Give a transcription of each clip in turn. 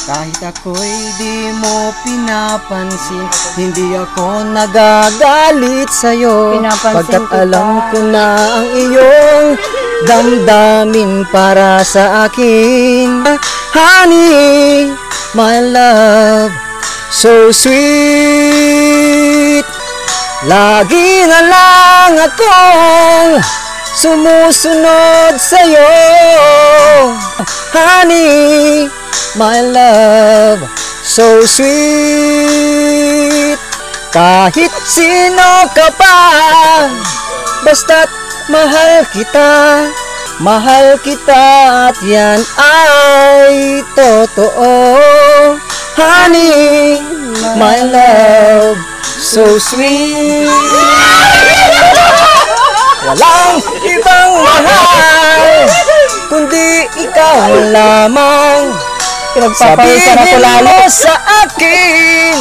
Kahit ako'y di mo pinapansin, hindi ako nagagalit sa'yo. Pagkat alam ko na ang iyong damdamin para sa akin. Honey, my love, so sweet. Lagi na lang akong sumusunod sa'yo. Honey, my love, so sweet. Kahit sino ka pa, basta't mahal kita. Mahal kita at yan ay totoo. Honey, my love, so sweet. Walang ibang mahal kundi ikaw lamang. Sabihin mo sa akin,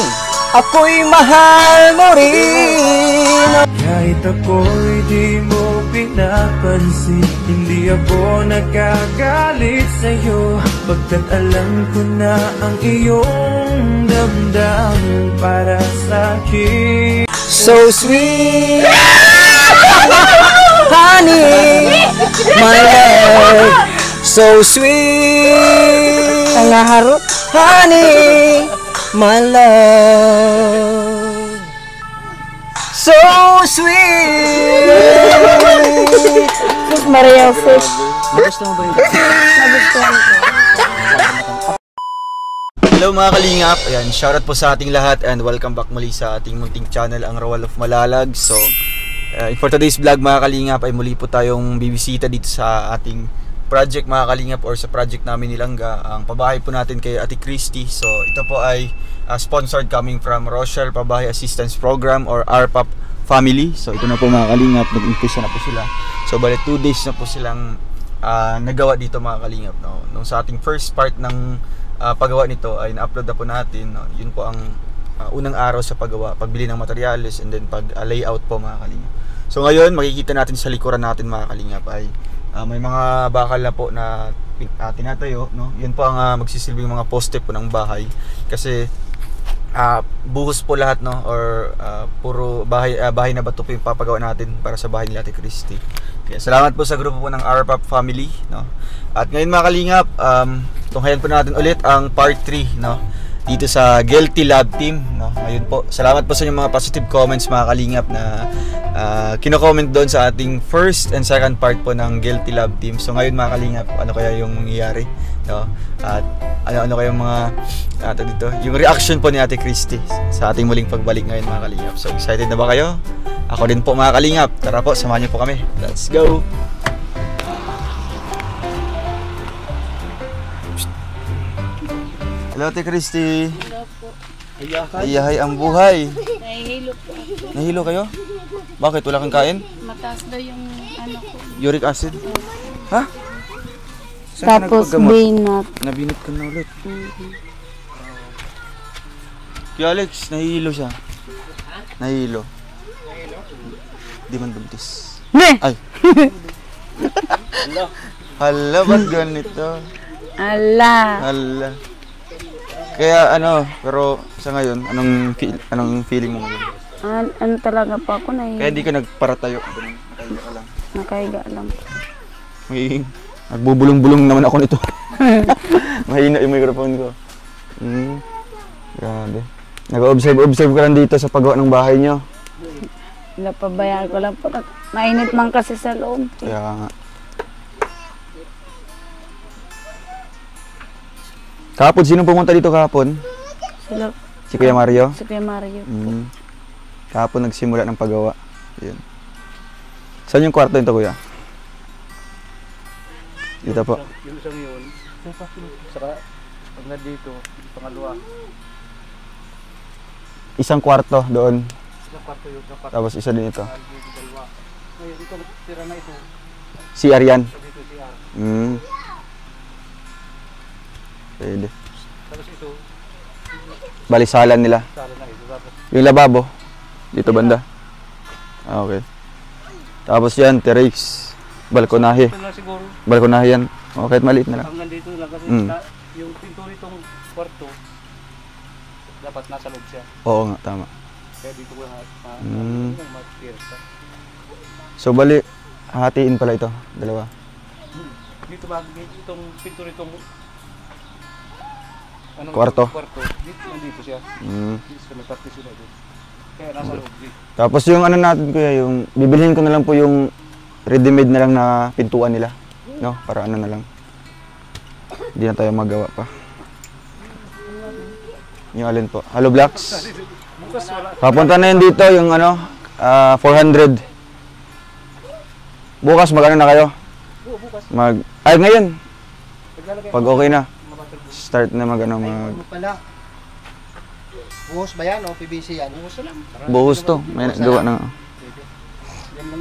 ako'y mahal mo rin. Kahit ako'y di mo pinapansin, hindi ako nagagalit sa'yo. Pagkat alam ko na ang iyong damdamin para sa'kin. So sweet. Honey, my love, so sweet. Nangaharo. Honey, my love, so sweet. Sus Maria Sus. Gusto mo ba yun? Nagustuhan ko. Hello mga kalingap, ayan, shoutout po sa ating lahat and welcome back muli sa ating munting channel, ang Royal of Malalag. So, for today's vlog mga kalingap ay muli po tayong bibisita dito sa ating project mga kalingap, or sa project namin ni Langga, ang pabahay po natin kay Ate Christy. So, ito po ay sponsored coming from Rochelle Pabahay Assistance Program or RPAP Family. So, ito na po mga kalingap, nag-impisa na po sila. So, bali 2 days na po silang nagawa dito mga kalingap, no? Nung sa ating first part ng paggawa nito ay na-upload na po natin, no? Yun po ang unang araw sa paggawa, pagbili ng materials and then pag layout po mga kalingap. So ngayon makikita natin sa likuran natin mga kalingap ay may mga bakal na po na tinatayo, no? Yun po ang magsisilbing mga poste po ng bahay kasi buhos po lahat, no? Or puro bahay na bato po yung papagawa natin para sa bahay ni Ate Christy. Kaya salamat po sa grupo po ng RPAP Family, no? At ngayon mga kalingap, tunghayan po natin ulit ang part 3, no? Dito sa Guilty Love Team, no? Ayun po, salamat po sa inyong mga positive comments mga kalingap na kino-comment doon sa ating first and second part po ng Guilty Love Team. So ngayon mga kalingap, ano kaya yung mangyayari, no? At ano kaya yung mga dito, yung reaction po ni Ate Christy sa ating muling pagbalik ngayon mga kalingap. So excited na ba kayo? Ako din po mga kalingap. Tara po, samahan niyo po kami. Let's go! Hello Ate Christy. Hello po. Ayahay ang buhay. Nahihilo po ako. Nahilo kayo? Bakit? Wala kang kain? Mataas daw yung ano ko. Uric acid? Ha? Saan ka Tapos nagpagamot? binat. Nabinat ka na ulit. Kuya Alex, nahihilo siya. Nahihilo. Di man buntis. Ne! Ay! Hala, ba't ganito? Ala. Hala. Kaya ano, pero sa ngayon, anong feeling mo ngayon? Ano talaga po ako na Kaya hindi ka nagparatayo. Nakahiga ka lang. Nakahiga lang. Nagbubulong-bulong naman ako nito. Mahina yung microphone ko. Grabe. Nag-observe ka lang dito sa paggawa ng bahay nyo. Napabayaan ko lang po. Mainit man kasi sa loob. Kaya nga. Kahapon, sino pumunta dito kahapon? Sila, Si Kuya Mario? si Kuya Mario po. Kahapon nagsimula ng paggawa. Yun. Saan yung kwarto nito, Kuya? Dito po. Yung isang yun, saka pag na dito, pangalawa. Isang kwarto doon. Isang kwarto yun, isang kwarto. Tapos isa din ito. Dalawa. Ngayon, dito tira na ito. Si Arian. Dito si R. Pwede. Tapos ito, Balisalan nila. sala na ito. Tapos Yung lababo. Dito banda. Okay. Tapos yan, terrace. Balkonahe. ito na siguro, Balkonahe yan. Okay, maliit na lang. hanggang dito lang kasi yung pinto nitong kwarto, dapat nasa loob siya. Oo nga, tama. Kaya dito ko ma-pierce. So bali, hatiin pala ito, dalawa. Dito ba, itong pinto nitong Kwarto? Kwarto, dito, nandito siya. Dito sa may partition na dito. Kaya nasa loob dito. Tapos yung ano natin kuya, yung bibilhin ko na lang po yung ready-made na lang na pintuan nila. No? Para ano na lang. Hindi na tayo magawa pa. Yung alin po. Hello Blacks. Bukas wala. Papunta na yun dito yung ano, 400. Bukas mag-ano na kayo? Bukas. Ay ngayon. Naglalagay Pag okay na. mabatal bukas. Start na mag-ano Ano pala? Buhos ba yan o PVC yan? Bukas lang. buhos to. May gawa na.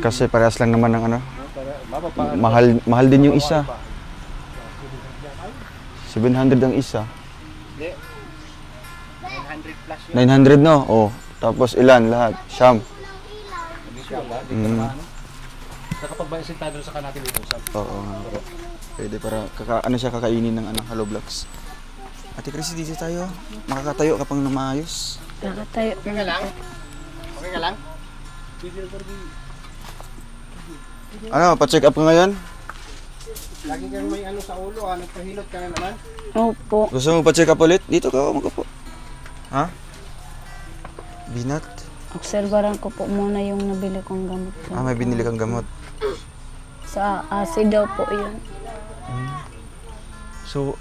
Kasi parehas lang naman ng ano. Para mapapaan. Mahal din yung isa. 700 ang isa. Hindi. 900 plus yun. 900 no? Oh. Tapos ilan lahat? Siyam. Nakapagbayasintado sa kanati dito. Oo nga po. Pwede para ano siya kakainin ng ano, Hello Blocks. Ate Chrissy, dito tayo. Makakatayo ka pang na maayos. Nakatayo. Okay ka lang? Okay ka lang? Ano, pa-check up ka ngayon? Lagi kang may ano sa ulo, nagpahilot ka na naman. Opo. Gusto mo pa-check up ulit? Dito ka, magkapo. Ha? Binat? Obserbaran ko po muna yung nabili kong gamot. Ah, may binili kang gamot. Sa acid daw po yun. So,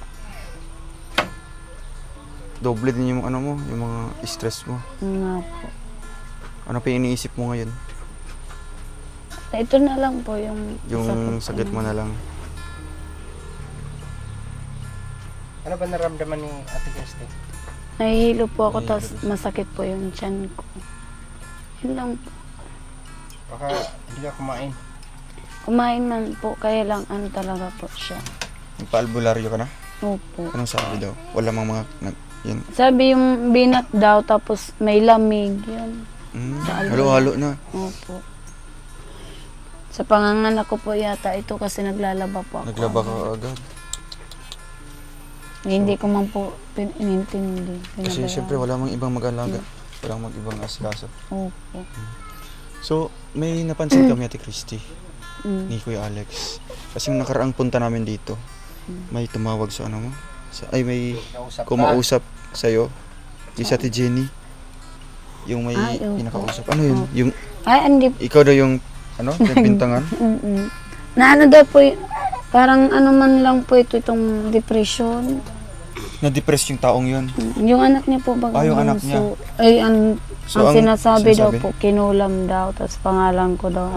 doble din yung ano mo, yung mga stress mo. Nga po. Ano pa yung iniisip mo ngayon? Ito na lang po yung Sakit mo na lang. Ano ba naramdaman ni Ate Christy? Nahihilo po ako, tapos masakit po yung tiyan ko. Yun lang po. Baka hindi ka kumain. Kumain man po, kaya lang ano talaga po siya. Nagpa-albularyo ka na? Opo. Anong sabi daw? Wala mang mga... Yan. Sabi yung binat daw, tapos may lamig, yun. Halo-halo na. Opo. Sa panganganak ko po yata ito kasi naglalaba po ako. Naglaba ka agad. Hindi ko man po inintindi. Kasi siyempre wala mang ibang mag-alaga. Walang mag-ibang asikaso. Opo. So, may napansin kami Ate Christy ni Kuya Alex. Kasi yung nakaraang punta namin dito, may tumawag sa ano mo? May kumausap sa'yo. Yung sa Ate Jenny. Yung may pinakausap. Ano yun? Yung, Hindi. ikaw daw yung ano? Nagbintangan? Na ano daw po, parang ano man lang po itong depression. Na-depress yung taong yun. Yung anak niya po bago. Yung anak niya. Ang So, sinasabi daw po, kinulam daw, tapos pangalan ko daw,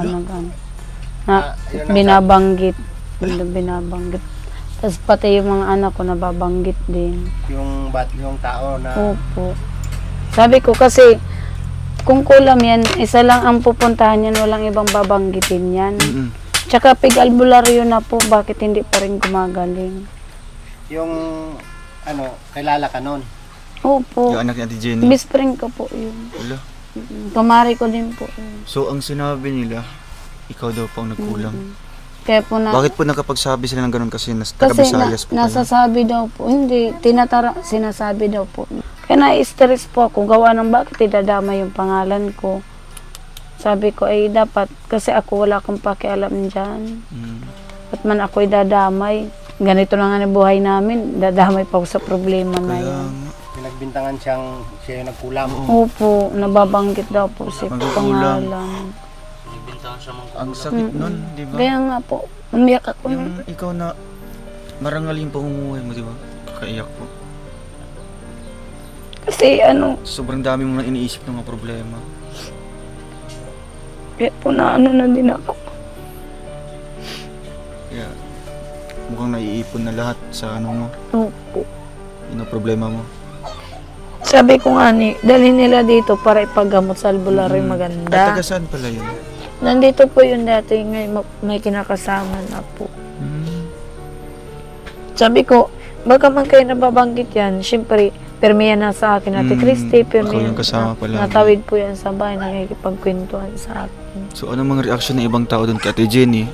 binabanggit. Binabanggit. Tapos pati yung mga anak ko nababanggit din. Yung tao na... Opo. Sabi ko kasi, kung kulam yan, isa lang ang pupuntahan yan, walang ibang babanggitin yan. Tsaka pig-albularyo na po, bakit hindi pa rin gumagaling? Yung kilala ka nun. Opo. Yung anak ni Ate Jenny. Best friend ko po yun. Wala. Kumari ko din po yun. So, ang sinabi nila, ikaw daw pang nagkulang. Kaya po na... Bakit po nakapagsabi sila ng ganun kasi Kasi taga-Visayas po kayo? nasasabi daw po, hindi, sinasabi daw po. Kaya na-stress po ako, gawa ng bakit idadama yung pangalan ko. Sabi ko, ay dapat, kasi ako wala akong pakialam dyan. At man ako idadamay. Ganito na nga na buhay namin, dadamay pa ako sa problema na yan. Pinagbintangan siya yung nagkulam. Opo, nababanggit daw po si Nagkukulang. pangalan. Ang sakit nun, di ba? Kaya nga po, umiyak ako. Yung ikaw na marangal yung pamumuhay mo, di ba? Kaiyak po. Kasi Sobrang dami mo na iniisip ng mga problema. kaya po na na din ako. Kaya mukhang naiipon na lahat sa ano mo, Opo. yun ang problema mo. Sabi ko nga dalhin nila dito para ipagamot sa albularyo maganda. At taga saan pala yun? Nandito po yun dati, may kinakasama na po. Sabi ko, baka man kayo nababanggit yan, syempre, permiyan na sa akin, Ate Christy, permiyan yung kasama pala. natawid po yan sa bahay, nakikipagkwentuhan sa akin. So ano mga reaksyon ng ibang tao doon kay Ate Jenny?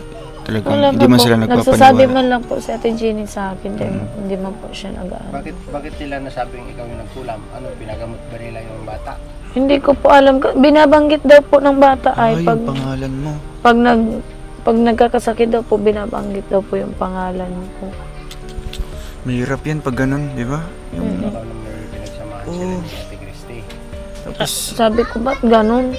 Talagang Wala hindi pa man po. sila Nagsasabi nagpapaniwala. man lang po si Ate Jenny sa akin. Hindi man po siya nag-ano. Bakit nila nasabing ikaw yung nagkulam? Ano, pinagamot ba nila yung bata? Hindi ko po alam. Binabanggit daw po ng bata ay pag, yung pangalan mo. pag nagkakasakit daw po, binabanggit daw po yung pangalan ko. Mahirap yan pag ganun, di ba? Yung, Ikaw na may pinagsamahan sila ni Ate Christy. tapos, Sabi ko, ba't ganun?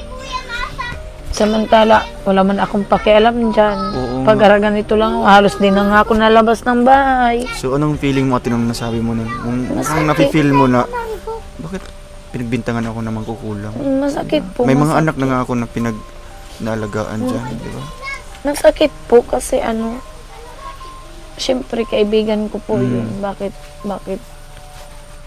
Samantala, wala man akong pakialam dyan. Oo. Pag ganito lang, halos din na nga ako nalabas ng bahay. so anong feeling mo ate nung nasabi mo nun? Kung Masakit. nafe-feel mo na, bakit pinagbintangan ako na mangkukulang? Masakit po. May mga masakit. anak na nga ako na pinag-naalagaan dyan, di ba? Masakit po kasi syempre kaibigan ko po yun. Bakit?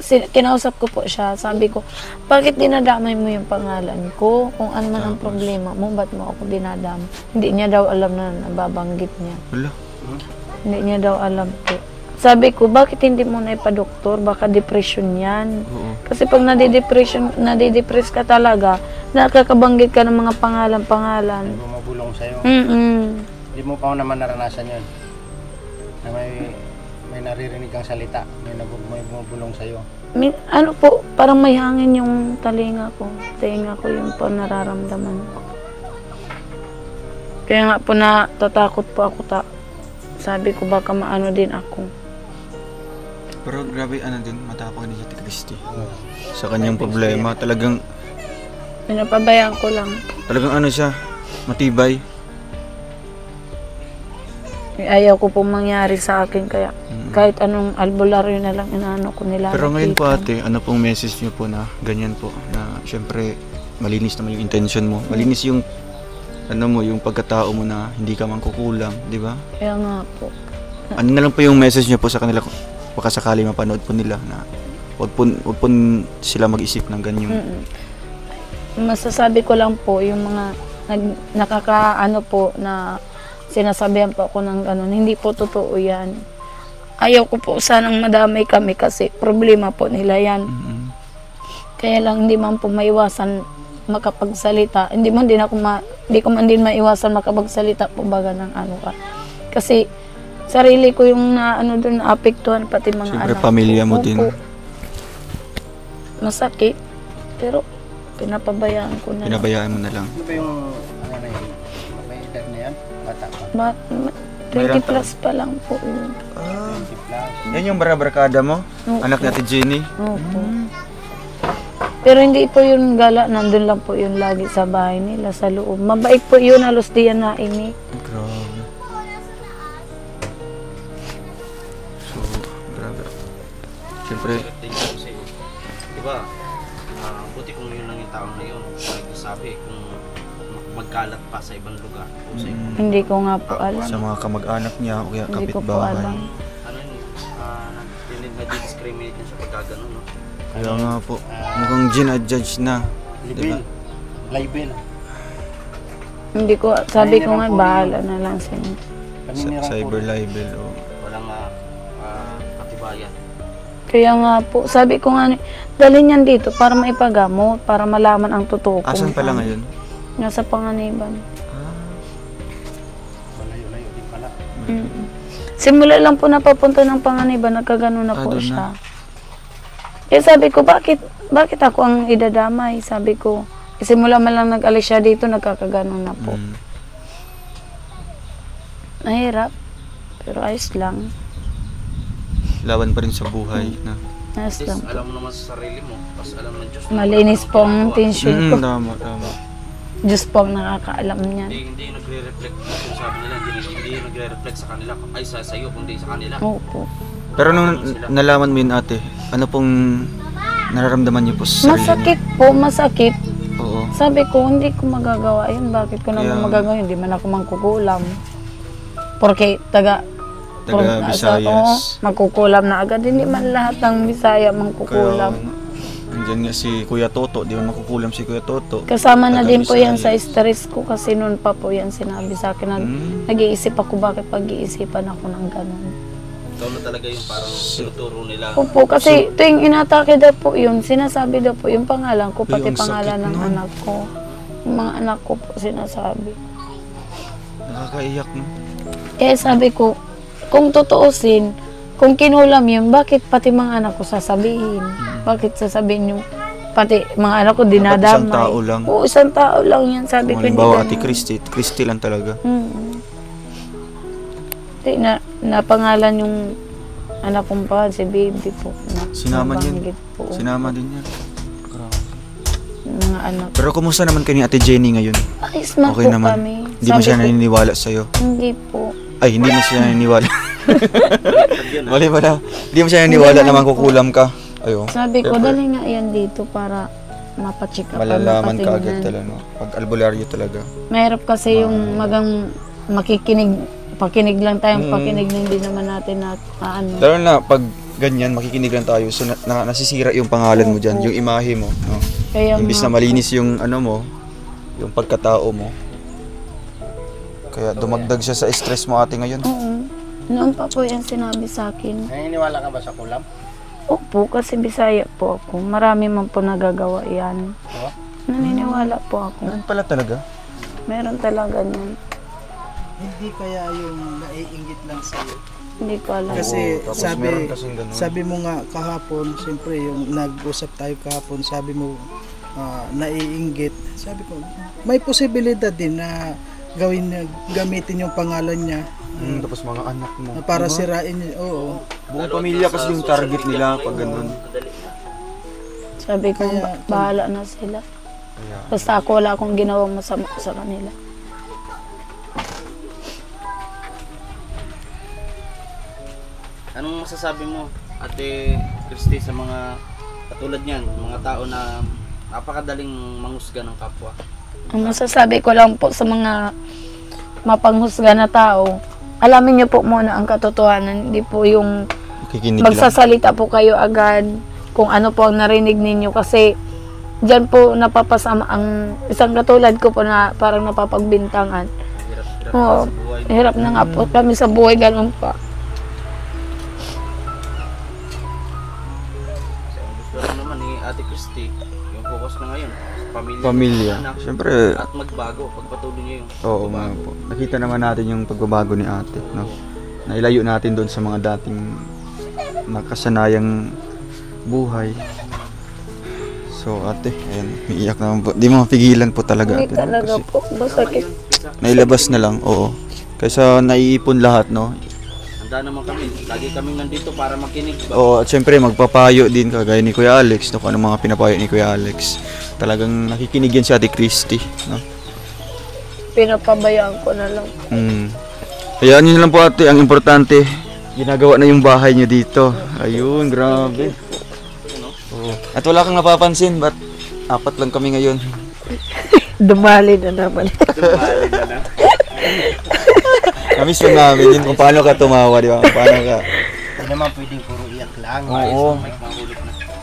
Kinausap ko po siya. Sabi ko, bakit dinadamay mo yung pangalan ko? Kung ano man ang problema mo, ba't mo ako dinadamay? Hindi niya daw alam na nababanggit niya. Wala. Hindi niya daw alam po. Sabi ko, bakit hindi mo na ipa-doktor? Baka depression yan. Oo. Kasi pag nadidepress ka talaga, nakakabanggit ka ng mga pangalan-pangalan. Bumabulong sa'yo. Mm-mm. Hindi mo pa naman naranasan yun. Na may naririnig kang salita. May bumabulong sa'yo. Ano po, parang may hangin yung talinga ko. Tenga ko yung po nararamdaman ko. Kaya nga po natatakot po ako. Sabi ko baka maano din ako. Pero grabe din, matapang ni Ate Christy. Sa kanyang problema, talagang Pinapabayaan ko lang. siya, matibay. Ayaw ko pong mangyari sa akin kaya kahit anong albularyo na lang inaano ko nila. Pero ngayon po ate, ano pong message niyo po na ganyan po, na syempre malinis naman yung intention mo, malinis yung yung pagkatao mo na hindi ka mangkukulang, di ba? Kaya nga po. Ano na lang po yung message niyo po sa kanila, baka sakali mapanood po nila na wag po sila mag-isip ng ganyan. Masasabi ko lang po yung mga nakakaano po na sinasabihan po ako ng ganun. Hindi po totoo yan. Ayaw ko po sanang madamay kami kasi problema po nila yan. Kaya lang hindi man po maiwasan makapagsalita. Hindi ko man din maiwasan makapagsalita po baga ng ka. Kasi sarili ko yung doon naapektuhan pati mga Siyempre, anak pamilya ko. mo din. Masakit. Pero pinapabayaan ko na. Pinabayaan mo na lang. Ano ba yung, na yun? May edad na yan? Bata pa. 20 plus pa lang po yun. 20 plus. Yan yung barabrakada mo? Opo. Anak ni Ate Jenny? Opo. Pero hindi po yun gala, nandun lang po yun lagi sa bahay nila, sa loob. Mabait po yun, halos di yan naini. Grabe. So, grabe. Siyempre, Diba, buti kung yun lang yung taong ngayon, nagsasabi kung magkalat pa sa ibang lugar o sa ibang Hindi ko nga po alam. sa mga kamag-anak niya o kaya Hindi ko po kapitbahay. alam. na-discriminate niya sa pagkaganon, no? Kaya nga po, mukhang gin-judge na. Libel. Libel. Hindi ko, sabi ko nga, bahala na lang sa inyo. Paninirang Cyber puro. libel o Walang katibayan. Kaya nga po, sabi ko nga, dalhin yan dito para maipagamot, para malaman ang totoo. asan kung pala ano. ngayon? Nasa Panganiban. Malayo-layo din pala. Simula lang po napapunta ng Panganiban, nagkagano na po doon siya. Eh sabi ko, bakit ako ang idadamay? Sabi ko, simula man lang nag-alis siya dito, nagkakagano na po. Nahirap, pero ayos lang. Laban pa rin sa buhay na. Ayos At lang. least, alam mo naman sa sarili mo, tapos alam ng Diyos. Malinis po ang tension ko. Tama. Diyos po ang nakakaalam niyan. Hindi nagre-reflect, kung sabi nila, hindi nagre-reflect sa kanila, ay sa iyo, kundi sa kanila. Opo. Pero nung nalaman mo yun ate, ano pong nararamdaman niyo po sa sarili Masakit po, masakit. niyo? Oo. Sabi ko, hindi ko magagawa yun. Bakit ko naman Kaya- magagawa yun? Hindi man ako mangkukulam. Porque taga Visayas. magkukulam na agad. Hindi man lahat ng Bisaya mangkukulam. Nandiyan nga si Kuya Toto, di man makukulam si Kuya Toto. Kasama na Taga din po yan sa Visayas. stress ko kasi noon pa po yan sinabi sa akin. Nag-iisip ako bakit pag-iisipan ako ng ganun. Ikaw na talaga yung parang tinuturo nila. Opo, kasi tuwing inatake daw po yun, sinasabi daw po yung pangalan ko, pati Ay, ang pangalan sakit ng nun. anak ko. Yung mga anak ko po sinasabi. Nakakaiyak no? Kaya sabi ko, kung tutuusin, kung kinulam yun, bakit pati mga anak ko sasabihin? Bakit sasabihin yung pati mga anak ko dinadamay? Isang tao lang. Oo, isang tao lang yan. Sabi Kung ko, hindi halimbawa, Ate ganun. Christy lang talaga. Napangalan yung anak kong pa, si baby po. Sinama din. nabanggit po. Sinama din yan. Mga anak. Pero kumusta naman kayo ni Ate Jenny ngayon? Ayos man Okay po naman. kami. Hindi mo Sabi siya ko, naniniwala sa'yo? hindi po. Ay, hindi mo siya naniniwala. Mali ba na? Hindi mo siya naniniwala Hindi na naman mangkukulam ka. Ayo. Sabi ko, Siyempre, dali nga yan dito para mapacheck up. malalaman ka agad mapatingnan. talaga, no? Pag albularyo talaga. Mahirap kasi yung magang makikinig, pakinig lang tayong Mm. pakinig na hindi naman natin na ano. Lalo na pag ganyan, makikinig lang tayo, so nasisira yung pangalan mo dyan, Opo. yung imahe mo. No? Kaya Imbis na malinis yung ano mo, yung pagkatao mo. Kaya dumagdag siya sa stress mo ate ngayon. Oo. Noon pa po yan sinabi sa akin. Naniniwala ka ba sa kulam? Opo, kasi Bisaya po ako. Marami man po nagagawa yan. Oo. Naniniwala po ako. Ganun pala talaga. Meron talaga yan. Hindi kaya yung naiinggit lang sa'yo. Hindi ko alam. Kasi tapos sabi, meron kasing ganun. sabi mo nga kahapon, siyempre yung nag-usap tayo kahapon, sabi mo naiinggit. Sabi ko, may posibilidad din na gamitin yung pangalan niya Tapos mga anak mo. para Diba? sirain niya. Oo. Buong pamilya kasi yung target nila pag ganun. Sabi ko, Kaya- bahala na sila. Kaya, Basta ako wala akong ginawang masama sa kanila. Anong masasabi mo, Ate Christy, sa mga katulad niyan, mga tao na napakadaling manghusga ng kapwa? Ang masasabi ko lang po sa mga mapanghusga na tao, alamin niyo po muna ang katotohanan. Hindi po yung makikinig lang. magsasalita po kayo agad kung ano po ang narinig ninyo. Kasi dyan po napapasama ang isang katulad ko po na parang napapagbintangan. Hirap Oo, sa buhay. hirap na nga po kami sa buhay, ganun pa. So, ang gusto rin naman ni Ate Christy, yung focus na ngayon, pamilya, Pamilya. anak, Siyempre, at magbago, pagpatuloy niya yung oo nga po. Nakita naman natin yung pagbabago ni ate, no? Nailayo natin doon sa mga dating nakasanayang buhay. So ate, ayan, umiiyak naman po. Di mo mapigilan po talaga Hindi ate. No? talaga Kasi po. Basta nailabas na lang, oo. Kaysa naiipon lahat, no? handa naman kami, lagi kami nandito para makinig ba? Oo, at syempre magpapayo din kagaya ni Kuya Alex, no? Kung ano mga pinapayo ni Kuya Alex. Talagang nakikinig yan si Ate Christy, no? pinapabayaan ko na lang. Kaya yun lang po ate, ang importante, ginagawa na yung bahay nyo dito. Ayun, grabe. Oo. At wala kang napapansin, ba't apat lang kami ngayon? Dumali na naman. Namiss lang namin yun kung paano ka tumawa, di ba? Kung paano ka. Hindi naman pwedeng puro iyak lang. Oo.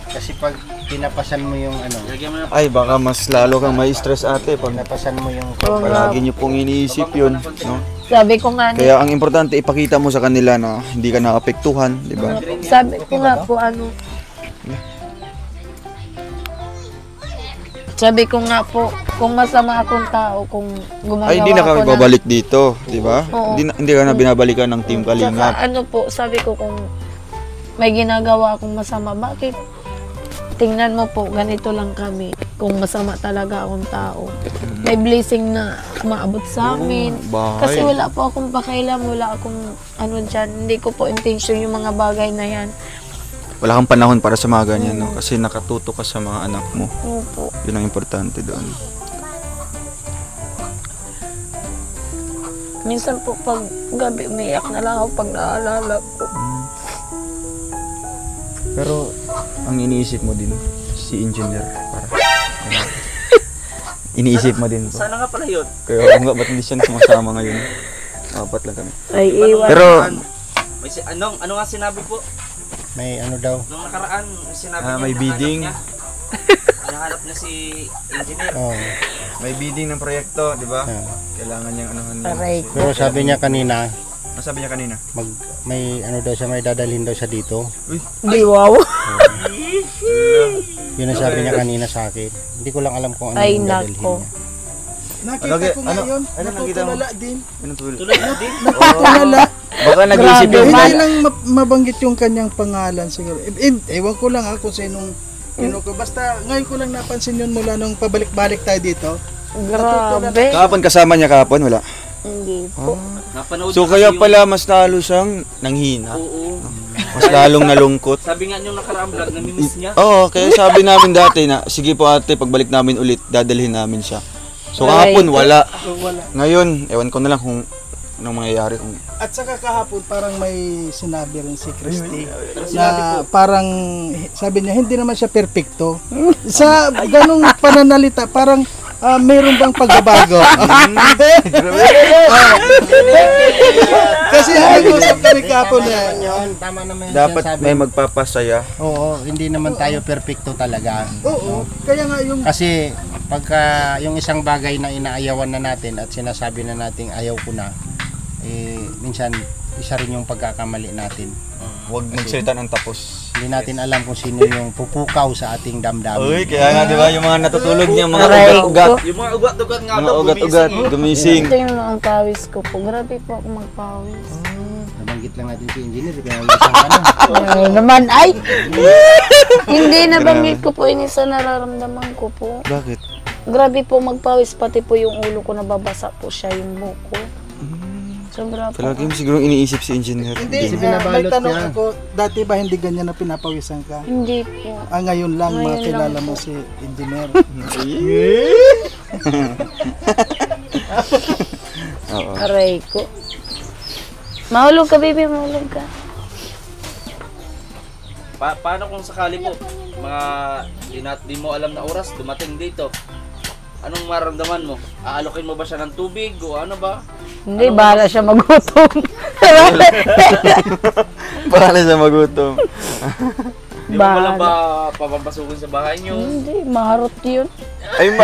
Kasi pag pinapasan mo yung ano, Lagyan mo na Ay, baka mas lalo kang may stress ate pag pinapasan mo yung Oo nga. palagi nyo pong iniisip yun, no? Sabi ko nga, Kaya ang importante, ipakita mo sa kanila na hindi ka naapektuhan, di ba? sabi ko nga po ano, sabi ko nga po, kung masama akong tao, kung gumagawa Ay, hindi na kami ako ng- babalik dito, di ba? Oo. Hindi ka na binabalikan ng Team Tsaka Kalingap. ano po, sabi ko kung may ginagawa akong masama, bakit? Tingnan mo po, ganito lang kami. Kung masama talaga akong tao. May blessing na maabot sa amin. bahay. Kasi wala po akong pakailam, wala akong ano dyan. Hindi ko po intention yung mga bagay na yan. Wala kang panahon para sa mga ganyan, no? Kasi nakatuto ka sa mga anak mo. Opo. Yun ang importante doon. Minsan po pag gabi umiyak na lang ako pag naalala ko. Pero, ang iniisip mo din, si engineer. Para, iniisip mo din po. Sana nga pala yun. Kaya kung nga, ba't hindi siya sumasama ngayon? Apat lang kami. Ay, iwan. Pero, May ano nga sinabi po? may ano daw. Nung nakaraan, sinabi niya may bidding. Hinahanap niya si engineer. Oh. May bidding ng proyekto, di ba? Ah. Kailangan niyang anuhan niya. Aray. Pero sabi niya kanina, Ano sabi niya kanina? may ano daw siya, may dadalhin daw siya dito. Di wow. Yun ang sabi niya kanina sa akin. Hindi ko lang alam kung ano Ay, yung dadalhin nako. niya. Nakita ko nga yun. Natutulala din. Anong tulad? Tulad mo din. Natutulala. Baka nag-iisip yung Hindi lang mabanggit yung kanyang pangalan siguro. Ewan ko lang kung sinong ko. Basta ngayon ko lang napansin yun mula nung pabalik-balik tayo dito. Grabe. Kahapon kasama niya kahapon, wala? Hindi po. Napanood So ko kaya kasi pala mas lalo siyang nanghina. Oo. Mas lalong nalungkot. Sabi nga nyung nakaraang vlog, namimiss niya. Oo, kaya sabi namin dati na, sige po ate, pagbalik namin ulit, dadalhin namin siya. So kahapon, wala. Ngayon, ewan ko na lang kung anong mangyayari. At saka kahapon parang may sinabi rin si Christy na parang sabi niya hindi naman siya perpekto. Sa ganong pananalita parang mayroon bang pagbabago? Kasi nag-usap kami kahapon na Tama naman yung Dapat sinasabi. may magpapasaya. Oo, hindi naman tayo perfecto talaga. Oo, kaya nga yung Kasi pagka yung isang bagay na inaayawan na natin at sinasabi na nating ayaw ko na, minsan isa rin yung pagkakamali natin. Huwag magsalita ng tapos. Hindi natin alam kung sino yung pupukaw sa ating damdamin. Uy, kaya nga di ba yung mga natutulog niya, mga Aray ugat-ugat. ko. Yung mga ugat-ugat nga Mga daw, ugat-ugat, gumising. Ito yung ang pawis ko po. Grabe po ako magpawis. Nabanggit lang natin si engineer, kaya isang ka na. Ano naman ay? Hindi nabanggit ko po ini sa nararamdaman ko po. Bakit? Grabe po magpawis, pati po yung ulo ko nababasa po siya, yung buko. Sobra po. Palagi mo siguro iniisip si engineer. hindi, Kasi may binabalot tanong niya. ako, dati ba hindi ganyan na pinapawisan ka? Hindi po. Ngayon lang Ngayon makilala lang mo po. si engineer. Oo. Aray ko. Mahulog ka, baby. Mahulog ka. Paano kung sakali po, mga di mo alam na oras, dumating dito? Anong maramdaman mo? Aalokin mo ba siya ng tubig o ano ba? Hindi, bahala siya magutom. Bahala siya magutom. Di mo ba lang ba papapasukin sa bahay niyo? Hindi, maharot yun. Ay,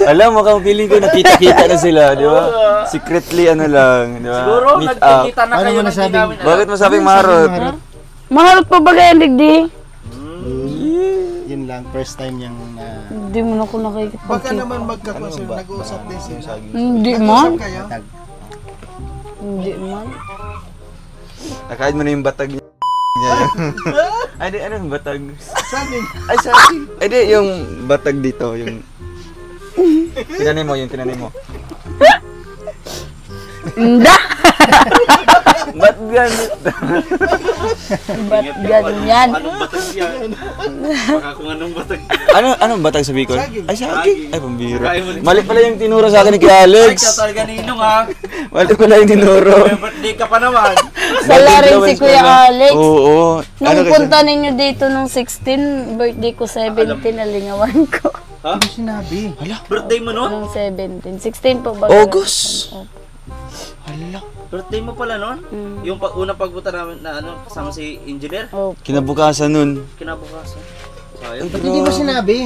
alam mo, kung feeling ko nakita-kita na sila, di ba? Secretly ano lang, di ba? Siguro, Meet up. nagkikita na Paano kayo mo ng nasabing- di namin alam. Bakit masabing marot? Maharot pa ba kaya, Digdi? Yun lang, first time niyang Hindi mo na ako Baka nakikipagkita. naman magkakonsel, nag-uusap din sila. Hindi Nag-uusap man. kayo? Hindi man. Nakain mo na yung batag niya. Ay, di, ano yung batag? Sabi, Ay, sabi. Ay, di, yung batag dito, yung... Tinanay mo, yung tinanay mo. Hindi. Ba't ganit? Ba't ganyan? Anong batag yan? Baka kung anong batag. Anong batag sa Bicol? Saging. Ay, saging. Ay, pambira. Kaya mo rin. Mali pala yung tinuro sa akin ni Kuya Ay, Alex. ka talaga ninong ha. Mali pala yung tinuro. May birthday ka pa naman. Sala rin si Kuya Alex. Oo. Nung kasi? punta ninyo dito nung 16, birthday ko 17, nalingawan ko. Ha? sinabi. Birthday mo nun? Nung 17. 16 po ba? August. Hala. Birthday mo pala nun? Mm. Yung unang pagpunta namin na ano, kasama si engineer? Oh, Kinabukasan nun. Kinabukasan. Sayang. Ba't hindi mo sinabi?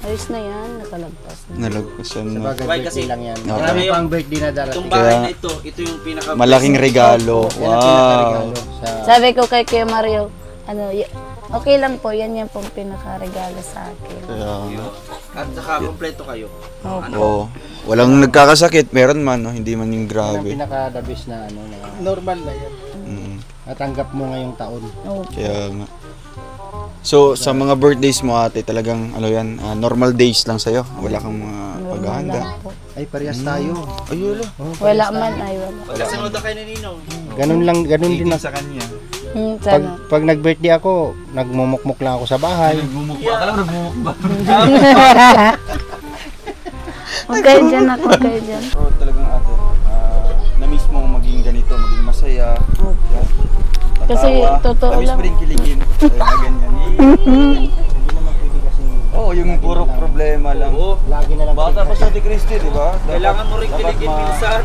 ayos na yan. Nakalagpas na. Nalagpasan na. Sabagay, Sabay birthday kasi- lang yan. Okay. Marami pang birthday na darating. Itong bahay Kaya- na ito yung pinaka Malaking regalo. Yan ang Wow. pinakaregalo sa... Sabi ko kay Kuya Mario, okay lang po, yan pong pinakaregalo sa akin. Kaya, At saka kompleto kayo. Ano? oo. Walang nagkakasakit. Meron man, no? Hindi man yung Yan ang grabe. pinaka-the best na ano na normal na yan. Mm. natanggap mo ngayong taon. Oh, Kaya nga. So, sa mga birthdays mo ate, talagang ano yan, normal days lang sa'yo. Wala kang mga paghahanda. wala po. Ay, parehas tayo. Ay, wala. Wala man, ay wala. Kasi mo kayo ni Ninong. Ganun lang, ganun din ako. sa kanya. Sana. Pag nag-birthday ako, nagmumukmuk lang ako sa bahay. Bumukba ka lang, nagbumukba. Huwag kayo dyan ako, huwag kayo dyan. So, talagang ate, na-miss mo maging ganito, maging masaya. Yan. Kasi Tatawa. totoo Na-miss lang. mo rin kiligin. Kaya na ganyan. Oo, yung puro problema lang. Oo. Lagi na lang. Bata pa sa Ate Christy, di ba? Kailangan mo rin dapat kiligin ma- minsan.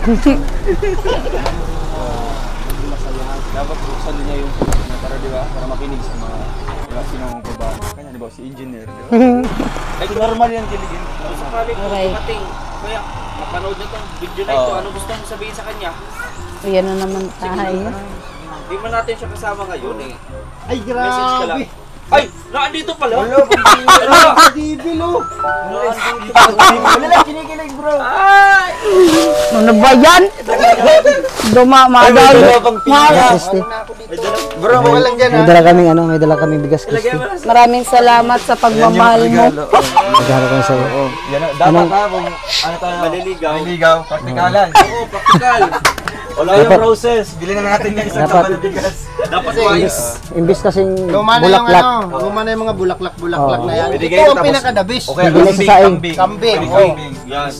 Dapat buksan niya yung sagot niya para, di ba? Para makinig sa mga sinong babae. Kanya, di ba? Si engineer, di ba? Ay, normal yan kiligin. Kung sakali po Right. dumating, kaya mapanood niyo tong video na ito, Oo. ano gusto mong sabihin sa kanya? Yan na naman tayo. Hindi man natin siya kasama ngayon eh. Ay, Message ka lang. grabe. Ay! Naandito pala! Ano ba yan? Dumamadal. Bro, okay lang dyan, ha? May dala kaming bigas, Christy. Maraming salamat sa pagmamahal mo. Magkano ko sa'yo. Yan, dapat ha, kung ano tayo, maliligaw, praktikalan. Oo, praktikal. Wala yung process. Bili na natin ng isang Dapat- kabal na bigas. Dapat wise! Imbis kasing Luma na yung bulaklak. luma na yung mga bulaklak-bulaklak Oo. na yan. Pwede Ito kayo ang tapos- pinakadabis. Okay, Hindi na isasaing. Kambing. Kambing. Yan.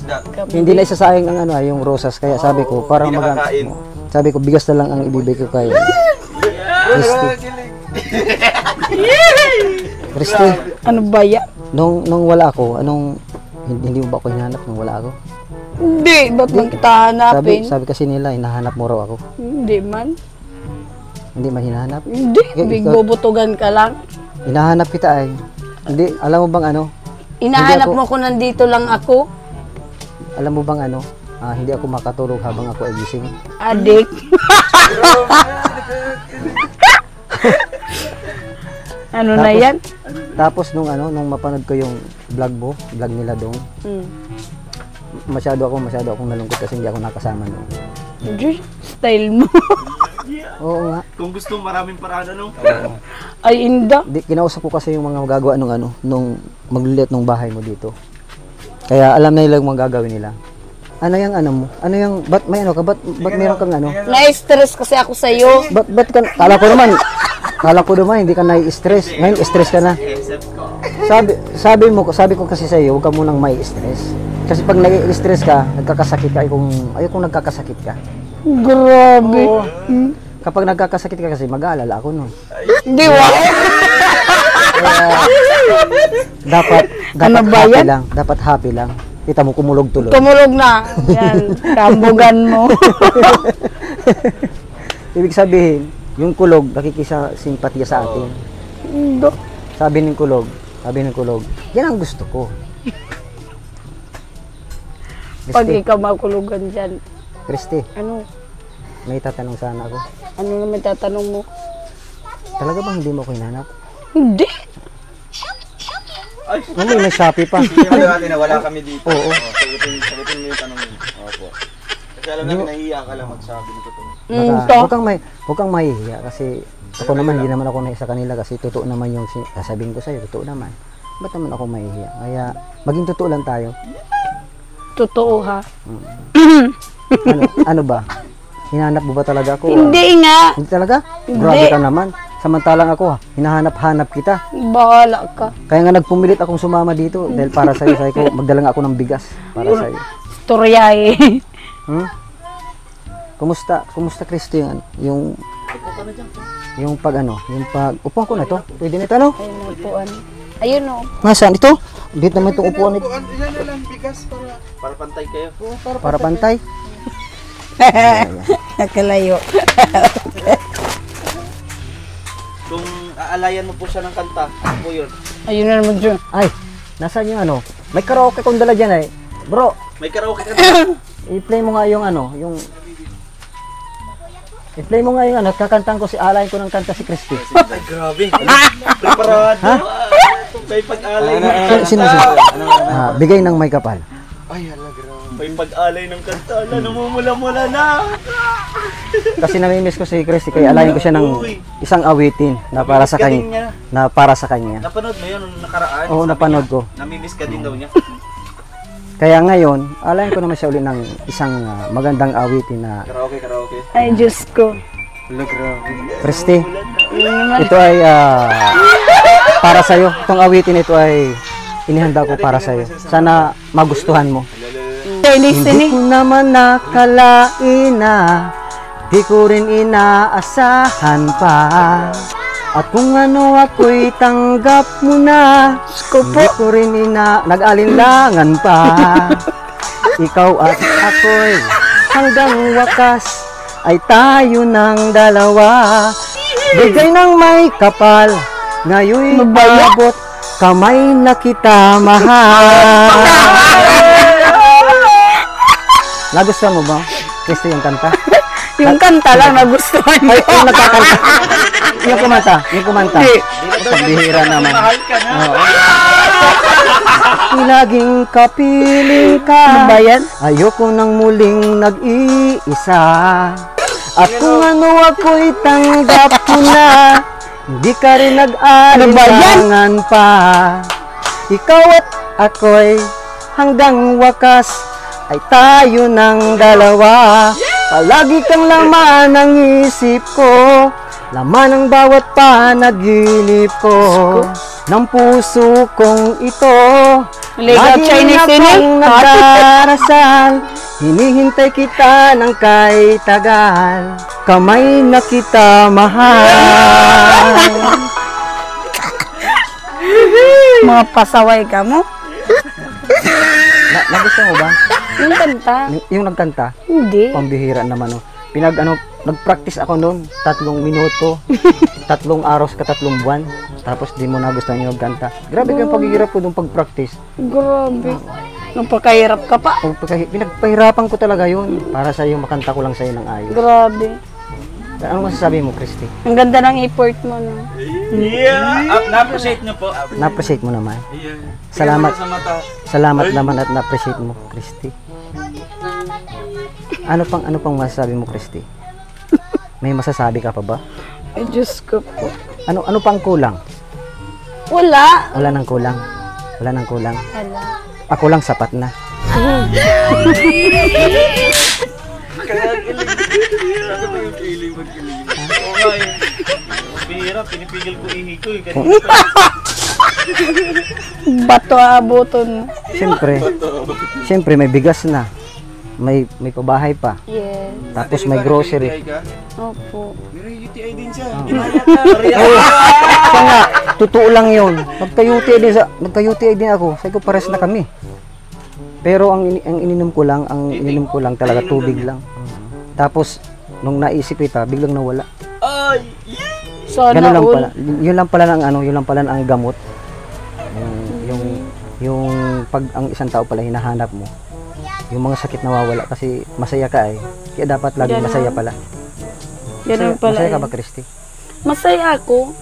Hindi na isasayang ang ano, yung rosas. Kaya sabi ko, parang Hindi nakakain. sabi ko, bigas na lang ang ibibigay ko kay Christy. Christy, Ano ba yan? nung wala ako, hindi mo ba ako hinahanap nung wala ako? Hindi, ba't mo kita hanapin? Sabi kasi nila, hinahanap mo raw ako. Hindi man. Hindi man hinahanap. Hindi, bigbobotogan ka lang. Hinahanap kita ay. Hindi, alam mo bang ano? Inahanap Hindi mo kung nandito lang ako. Alam mo bang ano? Hindi ako makatulog habang ako ay gising. Adik. Ano na Tapos- yan? Tapos nung mapanood ko yung vlog nila doon, masyado akong nalungkot kasi hindi ako nakasama noon. Diyos, style mo. Oo nga. Kung gusto maraming paraan ano? Ay, inda. Kinausap ko kasi yung mga gagawa nung maglilit ng bahay mo dito. Kaya alam na nila yung mga gagawin nila. Ano yung ano mo? Ano yung, ba't may ano ka? Ba't meron kang ano? Na-stress kasi ako sa'yo. Ba't ka, kala ko naman hindi ka na-stress. Ngayon, stress ka na. Sabi ko kasi sa'yo, huwag ka munang may stress. Kasi pag nai-stress ka, nagkakasakit ka, ayokong nagkakasakit ka. Grabe. Oo. Kapag nagkakasakit ka kasi, mag-aalala ako nun. Hindi, wa. Dapat Ano ba happy yan? lang. Dapat happy lang. Kita mo, kumulog tuloy. Tumulog na. Yan, kambugan mo. Ibig sabihin, yung kulog, nakikisa simpatya sa atin. Indo. Sabi ng kulog, yan ang gusto ko. Pag Christy, ikaw makulugan dyan, Christy, ano? may tatanong sana ako. Ano naman tatanong mo? Talaga bang hindi mo ko hinanap? Hindi. Ano may Shopee pa? Sabi natin na wala kami dito. Oo. Sagutin mo yung tanong mo. Opo. Kasi alam namin nahihiya ka lang magsabi ng totoo. Baka, huwag kang mahihiya kasi ako naman, hindi naman ako nahiya sa kanila kasi totoo naman yung sasabihin ko sa'yo, totoo naman. Ba't naman ako mahihiya? Kaya maging totoo lang tayo. Totoo ha. Ano ba? Hinahanap mo ba talaga ako? Hindi nga. Hindi talaga? Hindi. Grabe ka naman. Samantalang ako, hinahanap-hanap kita. Bahala ka. Kaya nga nagpumilit akong sumama dito dahil para sa'yo, sabi ko, magdala nga ako ng bigas para sa'yo. Storyahe. Kumusta Christy yung pag upuan ko na to. Pwede na ito, ano? Ayun, upuan. Ayun o. Nasaan ito? Dito naman itong upuan ito. Yan na lang bigas Para pantay kayo. Para pantay. Nakalayo. Kung aalayan mo po siya ng kanta, ano po yun? Ayun na naman dyan. Ay, nasaan yung ano? May karaoke kong dala dyan eh. Bro, May karaoke ka na. i-play mo nga yung i-play mo nga yung kakantahan ko alayin ko ng kanta si Christy. Ay, grabe. Preparado. May pag-alay ng Sino? kanta. Bigay ng may kapal. May pag-alay ng kanta. Namumula-mula na. Kasi namimiss ko si Christy kaya alayin ko siya ng isang awitin na para sa kanya. Napanood mo yun nung nakaraan? Oo, Sabi napanood niya, ko. Namimiss ka din daw niya. Kaya ngayon, alayin ko naman siya uli ng isang magandang awitin na Karaoke. Ay, Diyos ko. Christy. Ito ay para sa'yo. Itong awitin ito ay inihanda ko para sa'yo. Sana magustuhan mo. Hindi ko naman nakalain na di ko rin inaasahan pa. At kung ano ako'y tanggap mo na, di ko rin nag-alinlangan pa. Ikaw at ako'y hanggang wakas ay tayo ng dalawa. Bigay ng may kapal, ngayon'y abot, kamay na kita mahal. Nagustuhan mo ba? Christy yung kanta? Yung kanta lang nagustuhan Ay, ko. yung nagkakanta. yung kumanta. Pambihira naman. Mahal ka na. Laging kapiling ka. Ano ba yan? Ayoko nang muling nag-iisa. At kung ano ako'y tanggap ko na, hindi ka rin nag-alinlangan pa. Ikaw at ako'y hanggang wakas ay tayo ng dalawa. Palagi kang laman ng isip ko, laman ng bawat panaginip ko, ng puso kong ito. Legal Chinese Lagi akong nagdarasal, hinihintay kita ng kay tagal, kamay na kita mahal. Mga pasaway ka mo? Nagustuhan mo ba? Yung kanta? Yung nagkanta? Hindi. Pambihira naman, oh. Nag-practice ako noon, 3 minuto, 3 araw ka 3 buwan, tapos di mo nagustuhan yung magkanta. Grabe yung paghihirap ko nung pag-practice. Grabe. Napakahirap ka pa. Pinagpahirapan ko talaga yun, para sa yung makanta ko lang sa'yo ng ayos. Grabe. Ano masasabi mo, Christy? Ang ganda ng effort mo, no? Yeah! Na-appreciate nyo po. Na-appreciate mo naman. Yeah. Salamat. Sa mata. Salamat naman at na-appreciate mo, Christy. Ano pang masasabi mo, Christy? May masasabi ka pa ba? Ay, Diyos ko po. Ano pang kulang? Wala. Wala nang kulang. Wala nang kulang. Wala. Ako lang sapat na. Ano ba yung feeling magkilig? Oo nga eh. Bihira, pinipigil ko ihi ko eh. Bato abuton. Siyempre may bigas na. May pabahay pa. Yes. Tapos may grocery. Opo. May UTI din siya. Siya nga, totoo lang yun. Nagka-UTI din ako. Sabi ko, pares na kami. Pero ang ininom ko lang talaga tubig lang. Tapos nung naisip kita, biglang nawala. Ay! Sana Ganun lang all. pala. Yun lang pala ang gamot. Yung pag ang isang tao pala hinahanap mo, yung mga sakit nawawala kasi masaya ka eh. Kaya dapat laging Ganun. masaya pala. Ganun pala. Masaya ka eh. ba, Christy? Masaya ako.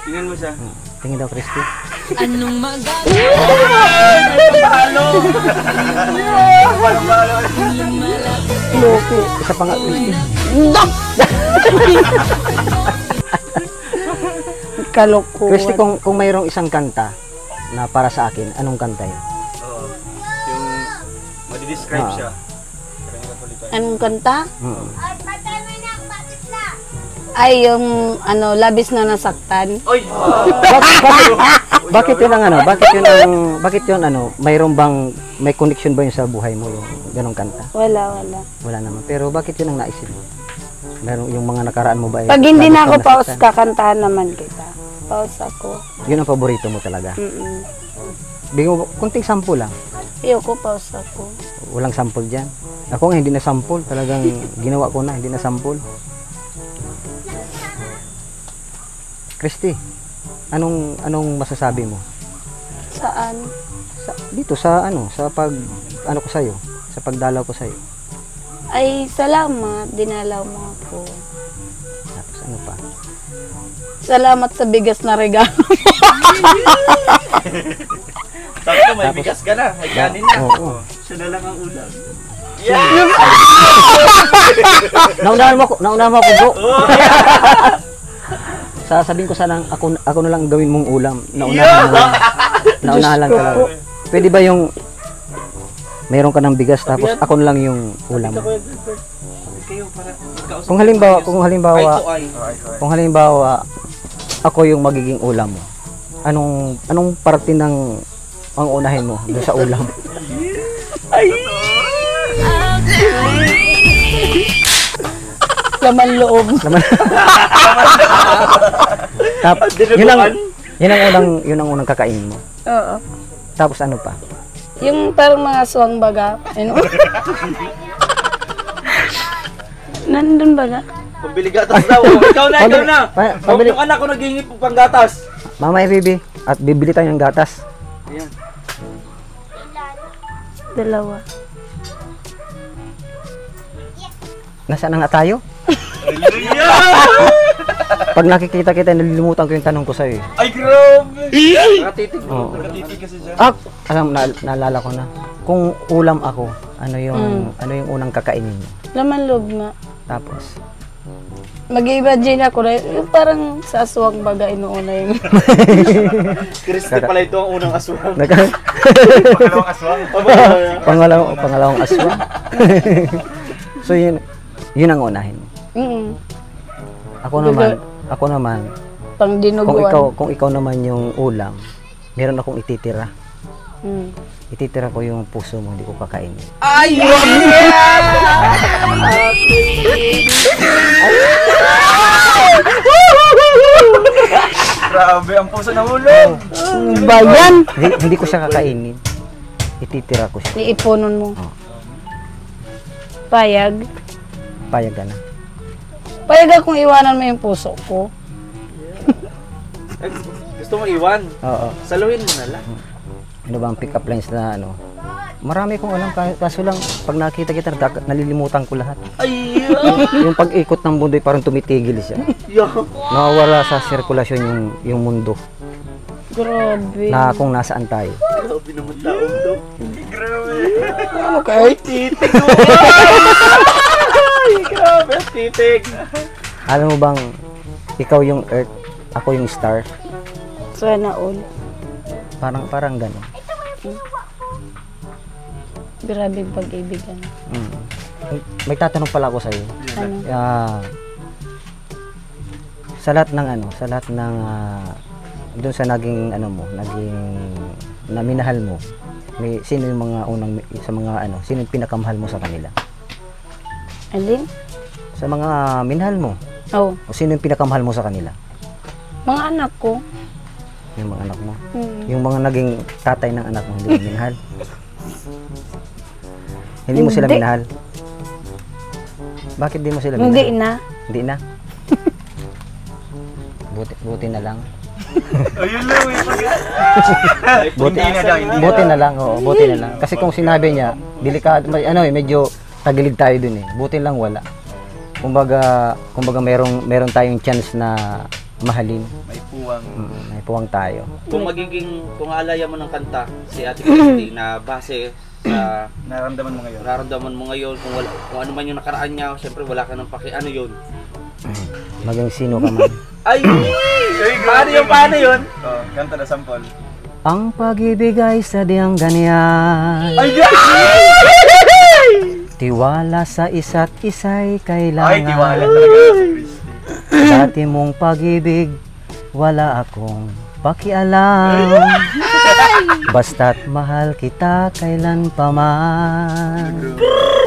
Tingnan mo siya. Tingin daw, Christy. Anong magagawa? Loko. Isa pa nga, Christy. Kaloko. Christy, kung mayroong isang kanta na para sa akin, anong kanta yun? Oo. Yung madi-describe siya. Anong kanta? Mm. Ay, yung labis na nasaktan. Oy! Bakit yun mayroong bang, may connection ba yun sa buhay mo yung ganong kanta? Wala. Wala naman. Pero bakit yun ang naisip mo? Meron yung mga nakaraan mo ba? Pag hindi na ako paus, nasaktan? kakantahan naman kita. Paus ako. Yun ang paborito mo talaga. Bigyan mo, kunting sample lang. Ayoko, paus ako. Walang sample dyan. Ako nga hindi na sample. Talagang ginawa ko na, hindi na sample. Christy, anong masasabi mo? Saan? Dito sa ko sa'yo, sa pagdalaw ko sa'yo. Ay, salamat. Dinalaw mo ako. Tapos ano pa? Salamat sa bigas na regalo. Sakto, may bigas ka na. May kanin na. Oo. Siya na lang ang ulam. Naunahan mo ako, bro. Sasabihin ko sana ako na lang gawin mong ulam. Naunahan lang talaga. Pwede ba yung mayroon ka ng bigas tapos ako na lang yung ulam mo? Kung halimbawa ako yung magiging ulam mo. Anong parte ng ang unahin mo doon sa ulam? Laman loob. Yun ang unang kakainin mo. Oo. Tapos ano pa? Yung parang mga swang baga. Nandun baga? Pambili gatas daw. Ikaw na. Pambili. Yung anak ko naghihingi po pang gatas. Mama Bibi, at bibili tayo ng gatas. Ayan. 2. Nasaan na nga tayo? Pag nakikita kita, nalilimutan ko yung tanong ko sa'yo. Ay, grabe! Nakatitig mo. Oo. Nakatitig kasi siya. Alam, naalala ko na. Kung ulam ako, ano yung unang kakainin mo? Laman loob nga. Tapos, Mag-imagine ako na yung parang sa aswang baga inuuna yung... Christy pala ito ang unang aswang. Pangalawang aswang. Pangalawang aswang. So yun ang unahin. Ako naman, pang dinuguan. Kung ikaw naman yung ulam, meron akong ititira. Ititira ko yung puso mo, hindi ko kakainin. Ay! Grabe, ang puso na hulog. Bayan! Hindi ko siya kakainin. Ititira ko siya. Iipunon mo. Payag. Payag ka na. Payag akong iwanan mo yung puso ko. Gusto mo iwan? Oo. Saluhin mo na lang. Ano ba ang pick-up lines na ano? Marami kong alam, kaso lang pag nakita kita, nalilimutan ko lahat. Ay! Yung pag-ikot ng mundo, parang tumitigil siya. Nawawala sa sirkulasyon yung mundo. Grabe. Na kung nasaan tayo. Grabe naman taong to. Grabe. Okay. Titig mo. Ay, grabe. Titig. Alam mo bang, ikaw yung earth, ako yung star? Sana all. Parang gano'n. Grabe yung pag-ibigan. May tatanong pala ako sa'yo. Ano? Sa lahat ng doon sa naging naminahal mo, sino yung mga sino yung pinakamahal mo sa kanila? Alin? Sa mga minahal mo. Oh. O sino yung pinakamahal mo sa kanila? Mga anak ko. Yung mga anak mo. Yung mga naging tatay ng anak mo, hindi mo minahal. Hindi mo sila minahal. Bakit di mo sila minahal? Hindi na. Buti na lang. Ayun lang, Buti na lang, oo, buti na lang. Kasi kung sinabi niya, delikado, medyo tagilid tayo dun eh. Buti lang wala. Kumbaga meron tayong chance na mahalin. May puwang. May puwang tayo. Kung alaya mo ng kanta, si Ate Christy na base sa nararamdaman mo ngayon, kung ano man yung nakaraan niya, syempre wala ka nang ano yun. Maging sino ka man. Ay! Paano yun? Oh, kanta na sample. Ang pag-ibig ay sadyang ganyan. Ay! Tiwala sa isa't isa'y kailangan. Ay, tiwala talaga sa Christy. Dati mong pag-ibig, wala akong pakialam. Basta't mahal kita kailan pa man.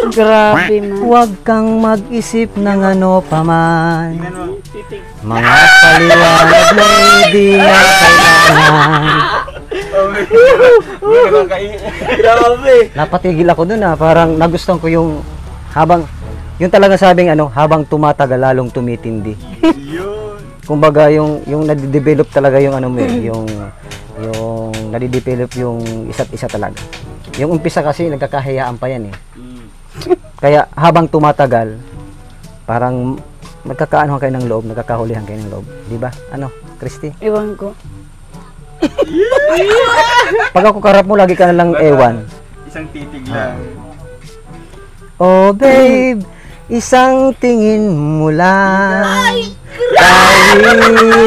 Grabe man. Huwag kang mag-isip ng ano pa man. Mga paliwanag mo di na kailangan. Grabe. Napatigil ako dun parang nagustuhan ko yung talaga sabing habang tumatagal lalong tumitindi. Kumbaga yung nadidevelop talaga yung yung nadidevelop yung isa't isa talaga. Yung umpisa kasi nagkakahiyaan pa yan eh. Kaya habang tumatagal, parang magkakaanohan kayo ng loob, nagkakahulihan kayo ng loob. Di ba? Christy? Iwan ko. Pag ako karap mo, lagi ka nalang ewan. Isang titig lang. Oh babe, isang tingin mo lang.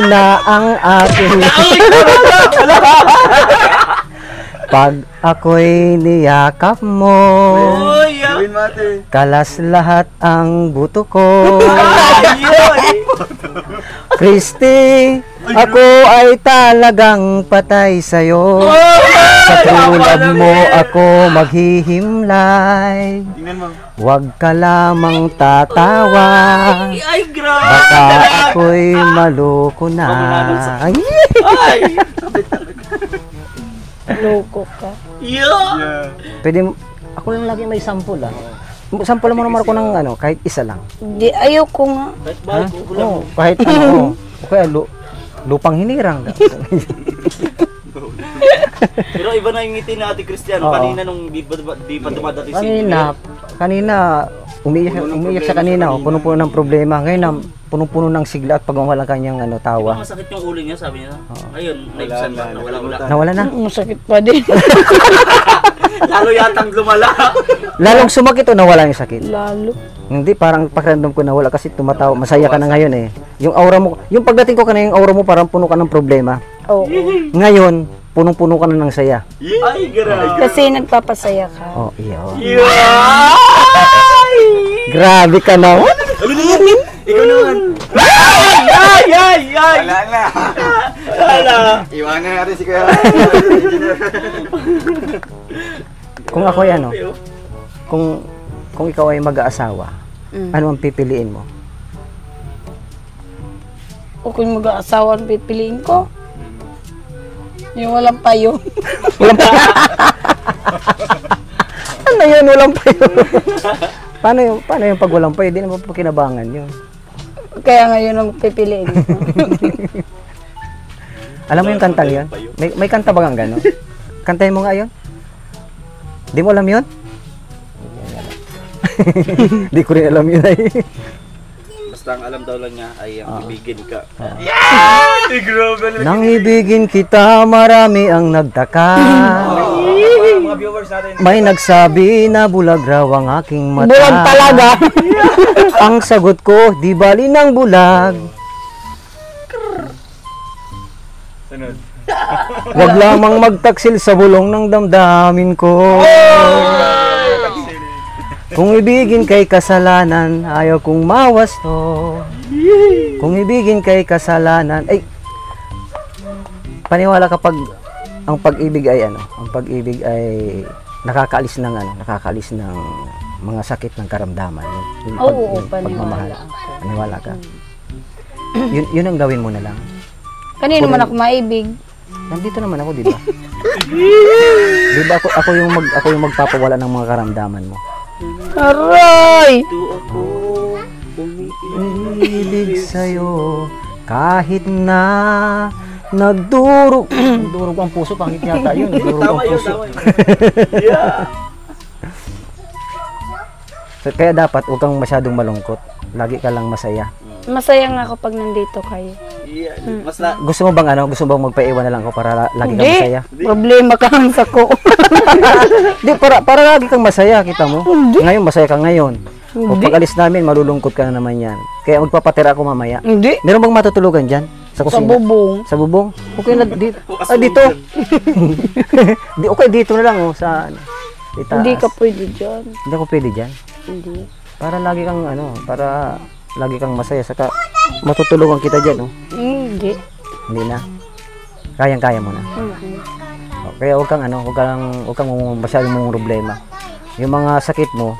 Na ang aking pag ako'y niyakap mo, kalas lahat ang buto ko. Christy, ako ay talagang patay sa'yo. Sa tulad mo ako maghihimlay. Huwag ka lamang tatawa. Ay, grabe. Baka ako'y maloko na. Ay! Loko ka. Pwede, ako lang lagi may sample Sample mo naman ako ng kahit isa lang. Di, ayaw ko nga. Kahit okay, lupang hinirang. Pero iba na yung ngiti na Ate Cristiano. Kanina nung di pa dumadating si Kanina, umiiyak siya kanina. Puno-puno ng problema. Ngayon punong-puno ng sigla at pagmamahal ang kanyang Di ba tawa. masakit yung ulo niya, sabi niya? Oo. Ngayon, naibisan ba? Nawala. Nawala na. Masakit pa din. Lalo yatang lumala. Lalong sumakit o nawala yung sakit? Lalo. Hindi, parang pakiramdam ko nawala kasi tumatawa, masaya ka na ngayon eh. Yung aura mo, yung pagdating ko kanina, yung aura mo parang puno ka ng problema. Oo. Ngayon, punong-puno ka na ng saya. Ay, grabe. Kasi nagpapasaya ka. Oh, iyo. Grabe ka na. Ikaw naman. Ay! Wala na. Wala. Iwanan natin si Kuya. Kung ako ay ano, kung ikaw ay mag-aasawa, ano ang pipiliin mo? O kung mag-aasawa ang pipiliin ko, yung walang payo. Ano yun, walang payo? Paano yung pag walang payo? Di naman po kinabangan yun. Kaya ngayon ang pipiliin ko. Alam mo yung kantang yun? May kanta ba kang gano'n? Kantahin mo nga yun? Di mo alam yun? Di ko rin alam yun ay. Basta ang alam daw lang niya ay ang ibigin ka. Nang ibigin kita, marami ang nagtaka. Mga viewers natin. May nagsabi na bulag raw ang aking mata. Bulag talaga. Ang sagot ko, di bali ng bulag. Sunod. Wag lamang magtaksil sa bulong ng damdamin ko. Kung ibigin kay kasalanan, ayaw kong mawasto. Kung ibigin kay kasalanan, ay paniwala kapag ang pag-ibig ay ang pag-ibig ay nakakaalis ng mga sakit ng karamdaman. Oo, yung paniwala ako. Paniwala ka. Yun ang gawin mo na lang. Kanino man ako maibig? Nandito naman ako, di ba? Di ba ako yung magpapawala ng mga karamdaman mo? Aray! Ibig sa'yo kahit na nagdurog ang puso, pangit yata yun. Nagdurog ang puso. So, kaya dapat huwag kang masyadong malungkot. Lagi ka lang masaya. Masaya nga ako pag nandito kayo. Mas na Gusto mo bang magpaiwan na lang ako para lagi kang masaya? Problema ka lang sa ko. Di, para lagi kang masaya, kita mo? Ngayon, masaya ka ngayon. O pag alis namin, malulungkot ka na naman yan. Kaya magpapatira ako mamaya. Hindi. Meron bang matutulugan dyan? Sa Sa kusina? bubong. Sa bubong? Okay na dito. Dito. Okay, dito na lang sa itaas. Hindi ka pwede dyan. Hindi ako pwede dyan. Hindi. Para lagi kang lagi kang masaya, saka matutulungan kita dyan, Hindi. Hindi na. Kayang-kaya mo na. Kaya huwag kang masyadong mong problema. Yung mga sakit mo,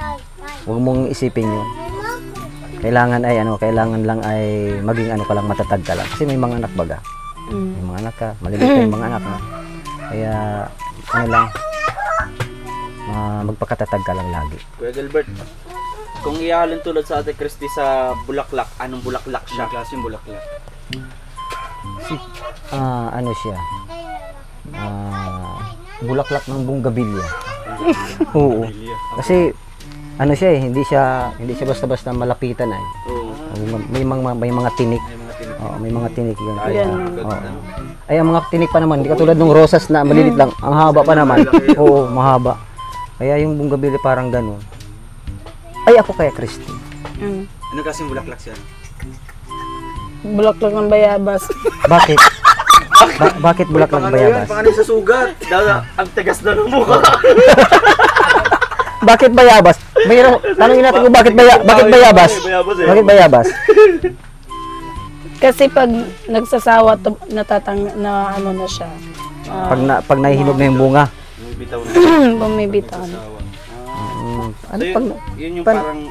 huwag mong isipin yun. Kailangan lang ay maging ka lang, matatag ka lang. Kasi may mga anak baga. May mga anak ka, maliliit pa yung mga anak mo. Kaya magpakatatag ka lang lagi. Kuya Gilbert, kung ihalin tulad sa Ate Christy sa bulaklak, anong bulaklak siya? Klaseng bulaklak. Siya? Bulaklak ng bunggabilya. Oo. Kasi siya hindi siya basta-basta malapitan ay. Oo. May mga tinik. Oo, may mga tinik yun. Ay, ang mga tinik pa naman, hindi katulad ng rosas na malilit lang. Ang haba pa naman. Oo, mahaba. Kaya yung bunggabilya parang gano'n. Ay, ako kaya Christy. Ano kasing bulaklak siya? Bulaklak ng bayabas. Bakit? Bakit bulaklak ng bayabas? Pangalan sa sugat. Ang tagas na ng mukha. Bakit bayabas? Tanongin natin kung bakit bayabas? Bakit bayabas? Kasi pag nagsasawa, na siya. Pag nahihinog na yung bunga. Bumibitaw na. So yun yung parang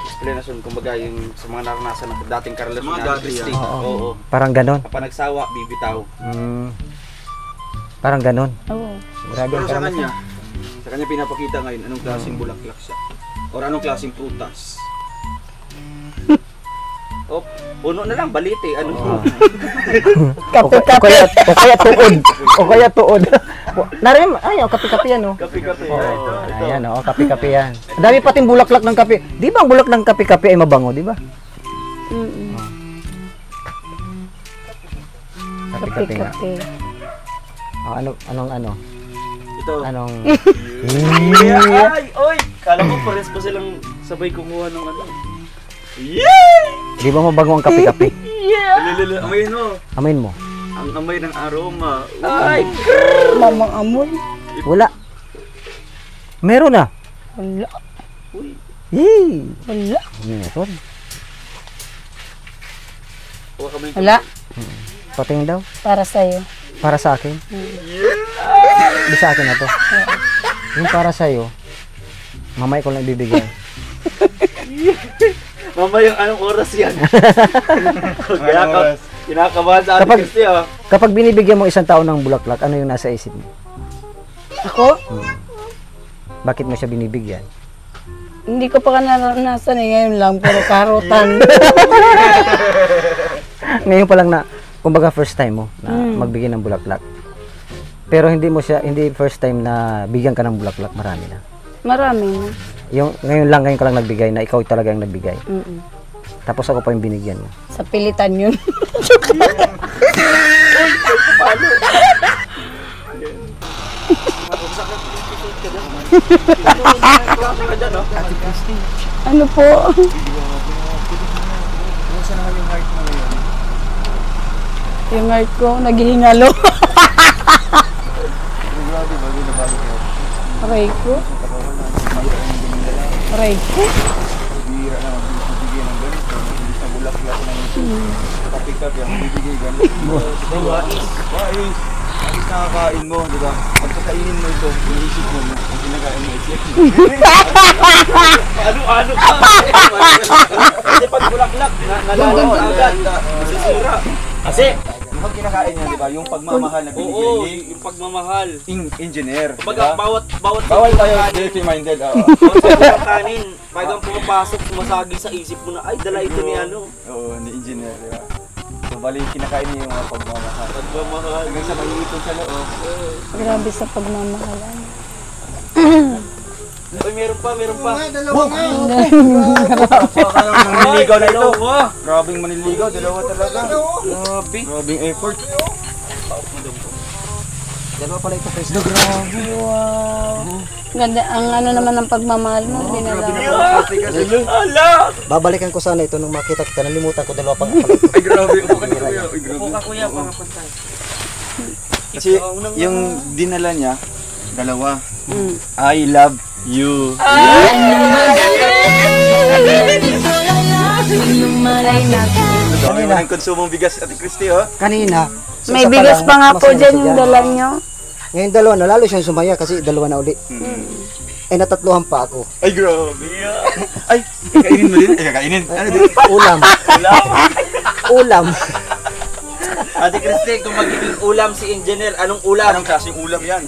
explanation, kumbaga yung sa mga naranasan ng dating karelasyon ni Ate Christy. Oo. Parang ganon. Kapag nagsawa, bibitaw. Parang ganon. Oo. Grabe Pero ang sa karanasan. kanya pinapakita ngayon anong klaseng bulaklak siya. Or anong klaseng prutas. Oh, puno na lang, balite. Kape-kape. O kaya tuod. Narin, kape-kape yan, Kape-kape. Ayan, kape-kape yan. Ang dami pating bulaklak ng kape. Di ba ang bulak ng kape-kape ay mabango, di ba? Kape-kape nga. Kape-kape. Anong Ito. Anong... Ay, oy! Kala ko pares pa silang sabay kumuha ng ano. Di ba mabango ang kape-kape? Lululu, amayin mo. Amayin mo. Ang amoy ng aroma. Ay, mamang amoy. Wala. Meron na. Wala. Yee! Wala. Meron. Huwag kami. Wala. Patingin daw. Para sa'yo. Para sa akin. Di sa akin na to. Yung para sa'yo, mamay ko lang ibibigay. Mama, yung anong oras yan? Kinakabahan sa ating Kristi, ah. Kapag binibigyan mo isang tao ng bulaklak, ano yung nasa isip mo? Ako? Bakit mo siya binibigyan? Hindi ko pa naranasan eh. Ngayon lang, puro karotan. Ngayon pa lang na, kumbaga first time mo na magbigay ng bulaklak. Pero hindi first time na bigyan ka ng bulaklak, marami na. Marami na. Ngayon ka lang nagbigay na ikaw talaga yung nagbigay. Tapos ako pa yung binigyan mo. Sa pilitan yun. Ano po? Yung heart ko, naghihingalo. Aray ko. Aray ko. Nakakain mo, di ba? Pagkakainin mo ito, iisip mo ang kinakain mo isip mo. Ano ka? Kasi pag bulaklak, nalalaman agad. Masisira. Kasi, Kapag kinakain niya, di ba? Yung pagmamahal na binigay oo, ni yung pagmamahal. engineer. Baga, bawat Bawal tayo healthy-minded. bawat kanin, bagang pumapasok, sumasagi sa isip mo na, ay, dala ito ni ano. Oo, ni engineer, di ba? So, bali, kinakain niya yung mga pagmamahal. Pagmamahal. Hanggang sa maliitong sa loob. Grabe sa pagmamahalan. Uy, meron pa. Maniligaw na ito. Grabing maniligaw, dalawa talaga. Grabing effort. Dalawa pala ito, Chris. Wow. Ganda, ang ano naman ng pagmamahal mo, binala. Ala! Babalikan ko sana ito nung makita kita. Nalimutan ko dalawa pang Ay, grabe. Upo ka kuya. Ay, grabe. Kuya, pangapantay. Kasi yung dinala niya, dalawa. I love you. Dami mo ng konsumong bigas, Ate Christy, oh. Kanina. May bigas pa nga po dyan yung dala nyo. Ngayon dalawa na, lalo siyang sumaya kasi dalawa na uli. Eh natatluhan pa ako. Ay, grabe. Ay, kakainin mo din? Ay, kakainin. Ano din? Ulam. Ulam. Ate Christy, kung magiging ulam si Engineer, anong ulam? Anong klaseng ulam yan?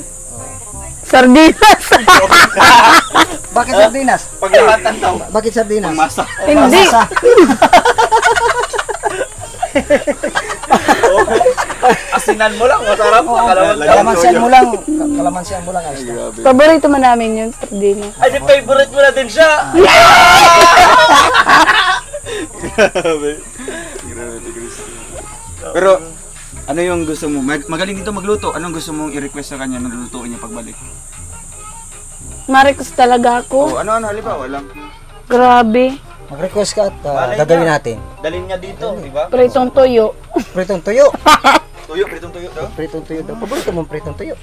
Sardinas. Bakit sardinas? Paglahatan daw. Bakit sardinas? Masa. Hindi. Asinan mo lang, masarap. Kalamansian mo lang. Kalamansian mo lang. Ayos na. Paborito man namin yun, sardinas. Ay, di favorite mo na din siya. Grabe. Grabe, Ate Christy. Pero, ano yung gusto mo? Magaling dito magluto. Anong gusto mong i-request sa kanya na lulutuin niya pagbalik? Maricos talaga ako. Oh, ano, halimbawa lang. Grabe. Mag-request ka at Malay gagawin niya. natin. Dalhin niya dito, di ba? Pritong tuyo. Pritong tuyo. Tuyo, pritong tuyo daw. Pritong tuyo daw. Paborito mo pritong tuyo.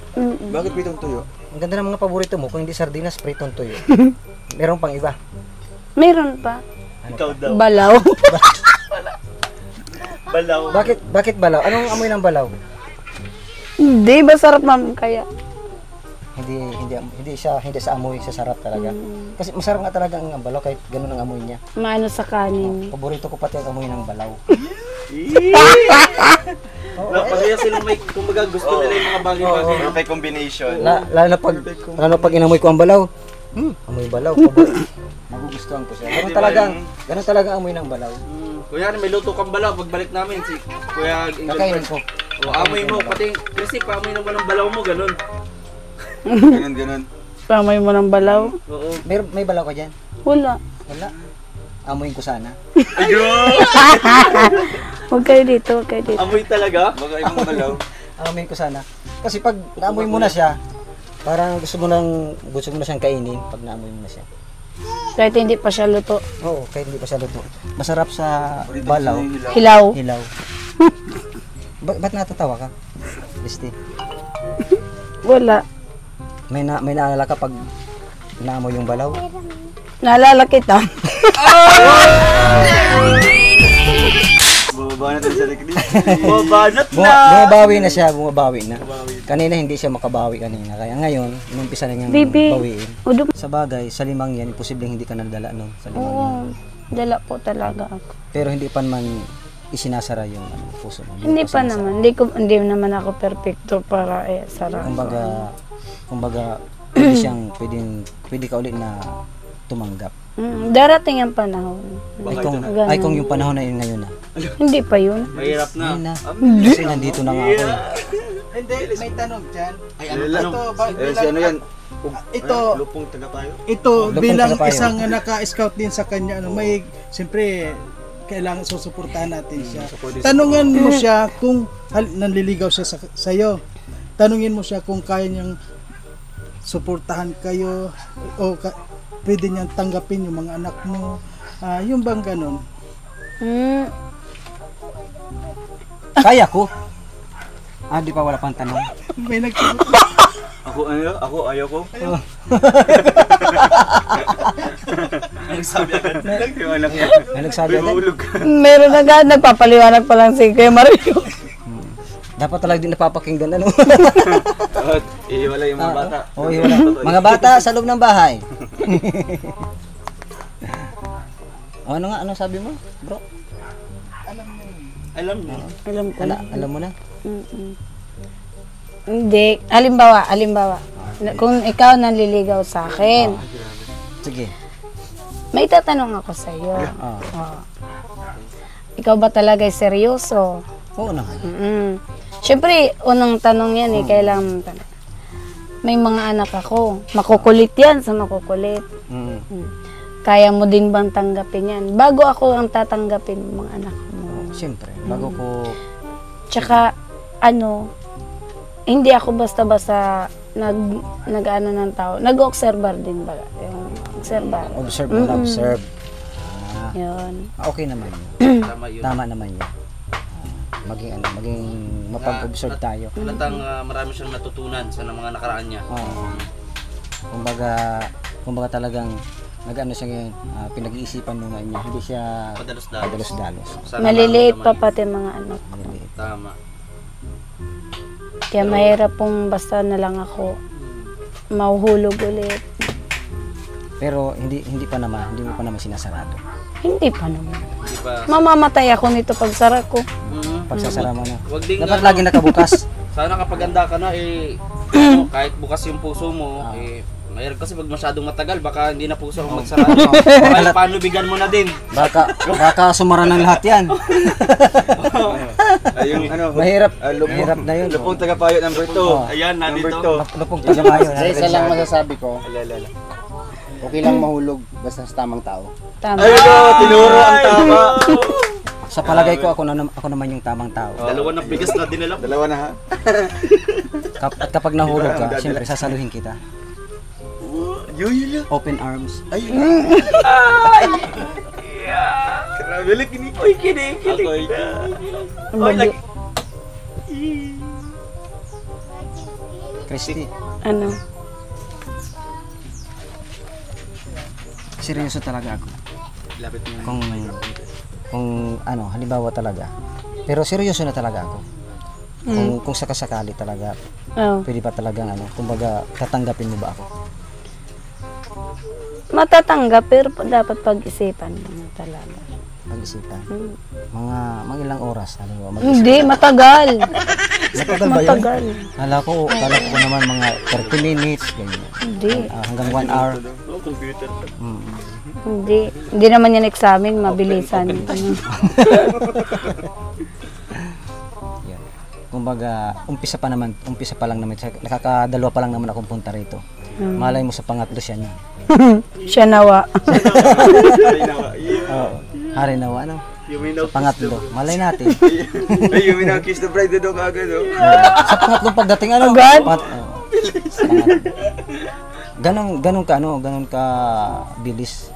Bakit pritong tuyo? Ang ganda ng mga paborito mo. Kung hindi sardinas, pritong tuyo. Meron pang iba. Meron pa. Ikaw daw. Balaw. Balaw. Bakit balaw? Anong amoy ng balaw? Hindi ba sarap ma'am kaya? Hindi sa amoy, sa sarap talaga. Kasi masarap nga talaga ang balaw kahit ganun ang amoy niya. Maano sa kanin. Paborito ko pati ang amoy ng balaw. Kaya silang may, kumbaga gusto nila yung mga bagay-bagay. Perfect combination. Lalo na pag inamoy ko ang balaw. Amoy balaw. Magugustuhan ko siya. Ganun talaga ang amoy ng balaw. Kuya, may luto kang balaw. Pagbalik namin si Kuya Kakainin ko. O, amoy mo. Pati, kasi paamoy naman ng balaw mo, ganun. Ganun. Pamay mo ng balaw. Oo. May balaw ka dyan? Wala. Wala. amuin ko sana. Huwag kayo dito, huwag kayo dito. Amoy talaga? Baka ibang malaw. Amuin ko sana. Kasi pag naamoy mo na siya, parang gusto mo na siyang kainin pag naamoy mo na siya. Kahit hindi pa siya luto. Oo, kahit hindi pa siya luto. Masarap sa balaw. Hilaw. Hilaw. Ba't natatawa ka? Christy, Wala. may naalala ka pag naamoy yung balaw? Naalala kita. Bumabanat na siya likli. Bumabanat na! Bumabawi na siya, bumabawi na. Kanina hindi siya makabawi kanina. Kaya ngayon, inumpisa na niyang Bibi. bawiin. Udum. Sa bagay, sa limang yan, imposibleng hindi ka nadala no? Sa limang yan. Oo. Dala po talaga ako. Pero hindi pa naman isinasara yung puso mo. Hindi pa naman. Hindi naman ako perfecto para sara. Kumbaga, pwede ka ulit na tumanggap. Darating ang panahon. Ay kung yung panahon na yun ngayon na. Hindi pa yun. Mahirap na. Ayun na. Kasi nandito na nga ako eh. Hindi, may tanong dyan. Ay, ano tanong? Si ano yan? Ito, Lupong tagapayo? ito Lupong bilang tagapayo. isang naka-scout din sa kanya, may, siyempre, kailangan susuportahan natin siya. Tanungan mo siya kung nanliligaw siya sa'yo. Tanungin mo siya kung kaya niyang suportahan kayo o pwede niyang tanggapin yung mga anak mo. Yung bang ganun? Kaya ko. Di pa wala pang tanong. May nagsabi. Ako ayaw ko. Nagsabi agad. Yung anak niya. May nagsabi agad. Ulog. Meron agad. Nagpapaliwanag pa lang si Kuya Mario. Dapat talaga din napapakinggan ano. Iiwala yung mga bata. Oo, iwala. Mga bata sa loob ng bahay. Ano sabi mo, bro? Alam mo. Alam ko. Alam mo na? Hindi. Halimbawa. Kung ikaw nanliligaw sa akin, Sige. may tatanong ako sa iyo. Ikaw ba talaga seryoso? Oo naman. Siyempre, unang tanong yan kailangan may mga anak ako. Makukulit yan sa makukulit. Kaya mo din bang tanggapin yan? Bago ako ang tatanggapin ng mga anak mo. Siyempre, bago ko... Tsaka, hindi ako basta-basta nag-ano ng tao. Nag-observer din ba? Yung observer. Observe. Yun. Okay naman yun. Tama yun. Tama naman yun. Maging mapag-observe tayo. Halatang marami siyang natutunan sa mga nakaraan niya. Kumbaga talagang nag-ano siya ngayon, pinag-iisipan mo nga niya. Hindi siya padalos-dalos. Maliliit pa pati mga anak. Maliliit. Tama. Kaya mahirap pong basta na lang ako mahuhulog ulit. Pero hindi mo pa naman sinasarado. Hindi pa naman. Di ba? Mamamatay ako nito pag sara ko. Pagsasara mo na. Wag ding Dapat lagi nakabukas. Sana kapag handa ka na kahit bukas yung puso mo mahirap kasi pag masyadong matagal baka hindi na puso ang magsara. Baka paano bigyan mo na din. Baka sumara ng lahat yan. Yung Mahirap na yun. Lupong tagapayo number 2. Ayan, nandito. Lupong tagamayo. Isa lang masasabi ko, okay lang mahulog basta sa tamang tao. Tama. Tinuro ang tama. Sa palagay ko, ako naman yung tamang tao. Dalawa na bigas na dinala. Dalawa na ha. At kapag nahulog ka, siyempre sasaluhin kita. Yun. Open arms. Grabe lang kini. Uy, kinikilig na. Christy, Ano? seryoso talaga ako. Lapit mo. Kung halimbawa talaga. Pero seryoso na talaga ako. Kung sakasakali talaga, pwede pa talagang kumbaga tatanggapin mo ba ako? Matatanggap pero dapat pag-isipan mo talaga. Pag-isipan. Mga ilang oras, halimbawa. Hindi, matagal. Matagal ba yun? Matagal. Kala ko naman mga 30 minutes, ganyan. Hindi. Hanggang 1 hour. Computer. Hindi. Hindi naman yan examen, mabilisan. Yan. Kumbaga, umpisa pa lang naman, nakakadalawa pa lang naman akong punta rito. Malay mo sa pangatlo siya niya. Siya nawa. Oo. Hari nawa, ano? Sa pangatlo. Malay natin. Ay, yung kiss the bride doon agad, oh. Sa pangatlong pagdating, ano? Agad? Ganun ka bilis.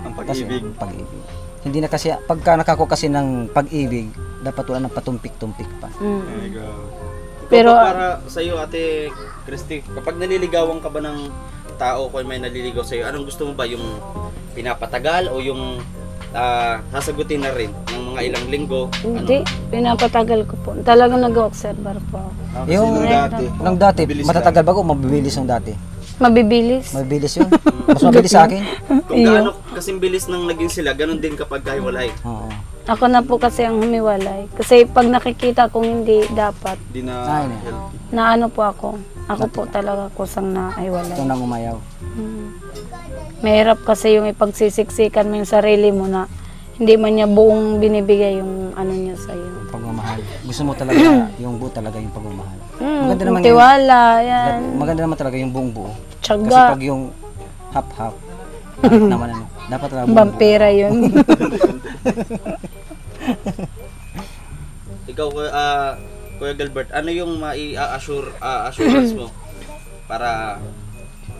Ang Kasi, pag-ibig. pag-ibig. Hindi na kasi, pagka nakako kasi ng pag-ibig, dapat wala ng patumpik-tumpik pa. Pero para sa iyo, Ate Christy, kapag naliligawan ka ba ng tao, kung may naliligaw sa iyo, anong gusto mo ba, yung pinapatagal o yung sasagutin na rin ng mga ilang linggo? hindi, pinapatagal ko po. Talagang nag-observer po ako. Yung nung dati, matatagal ba ko? Mabibilis yung dati. Mabibilis. Mabibilis yun. Mas mabilis sa akin. Kung gaano kasing bilis nang naging sila, ganun din kapag kahiwalay. Oo. Ako na po kasi ang humiwalay. Kasi pag nakikita kong hindi dapat, Di na Ay, na ano po ako. Ako po talaga kusang nahiwalay. ito nang umayaw. Mahirap kasi yung ipagsisiksikan mo yung sarili mo na hindi man niya buong binibigay yung ano niya sa'yo. Pagmamahal. Gusto mo talaga, yung buo talaga yung pagmamahal. Maganda naman Tiwala, yan. Maganda naman talaga yung buong buo. Kasi Tiyaga. pag yung half-half, naman ano, dapat talaga buong buo. Vampira yun. Ikaw, Kuya Gilbert, ano yung assurance mo para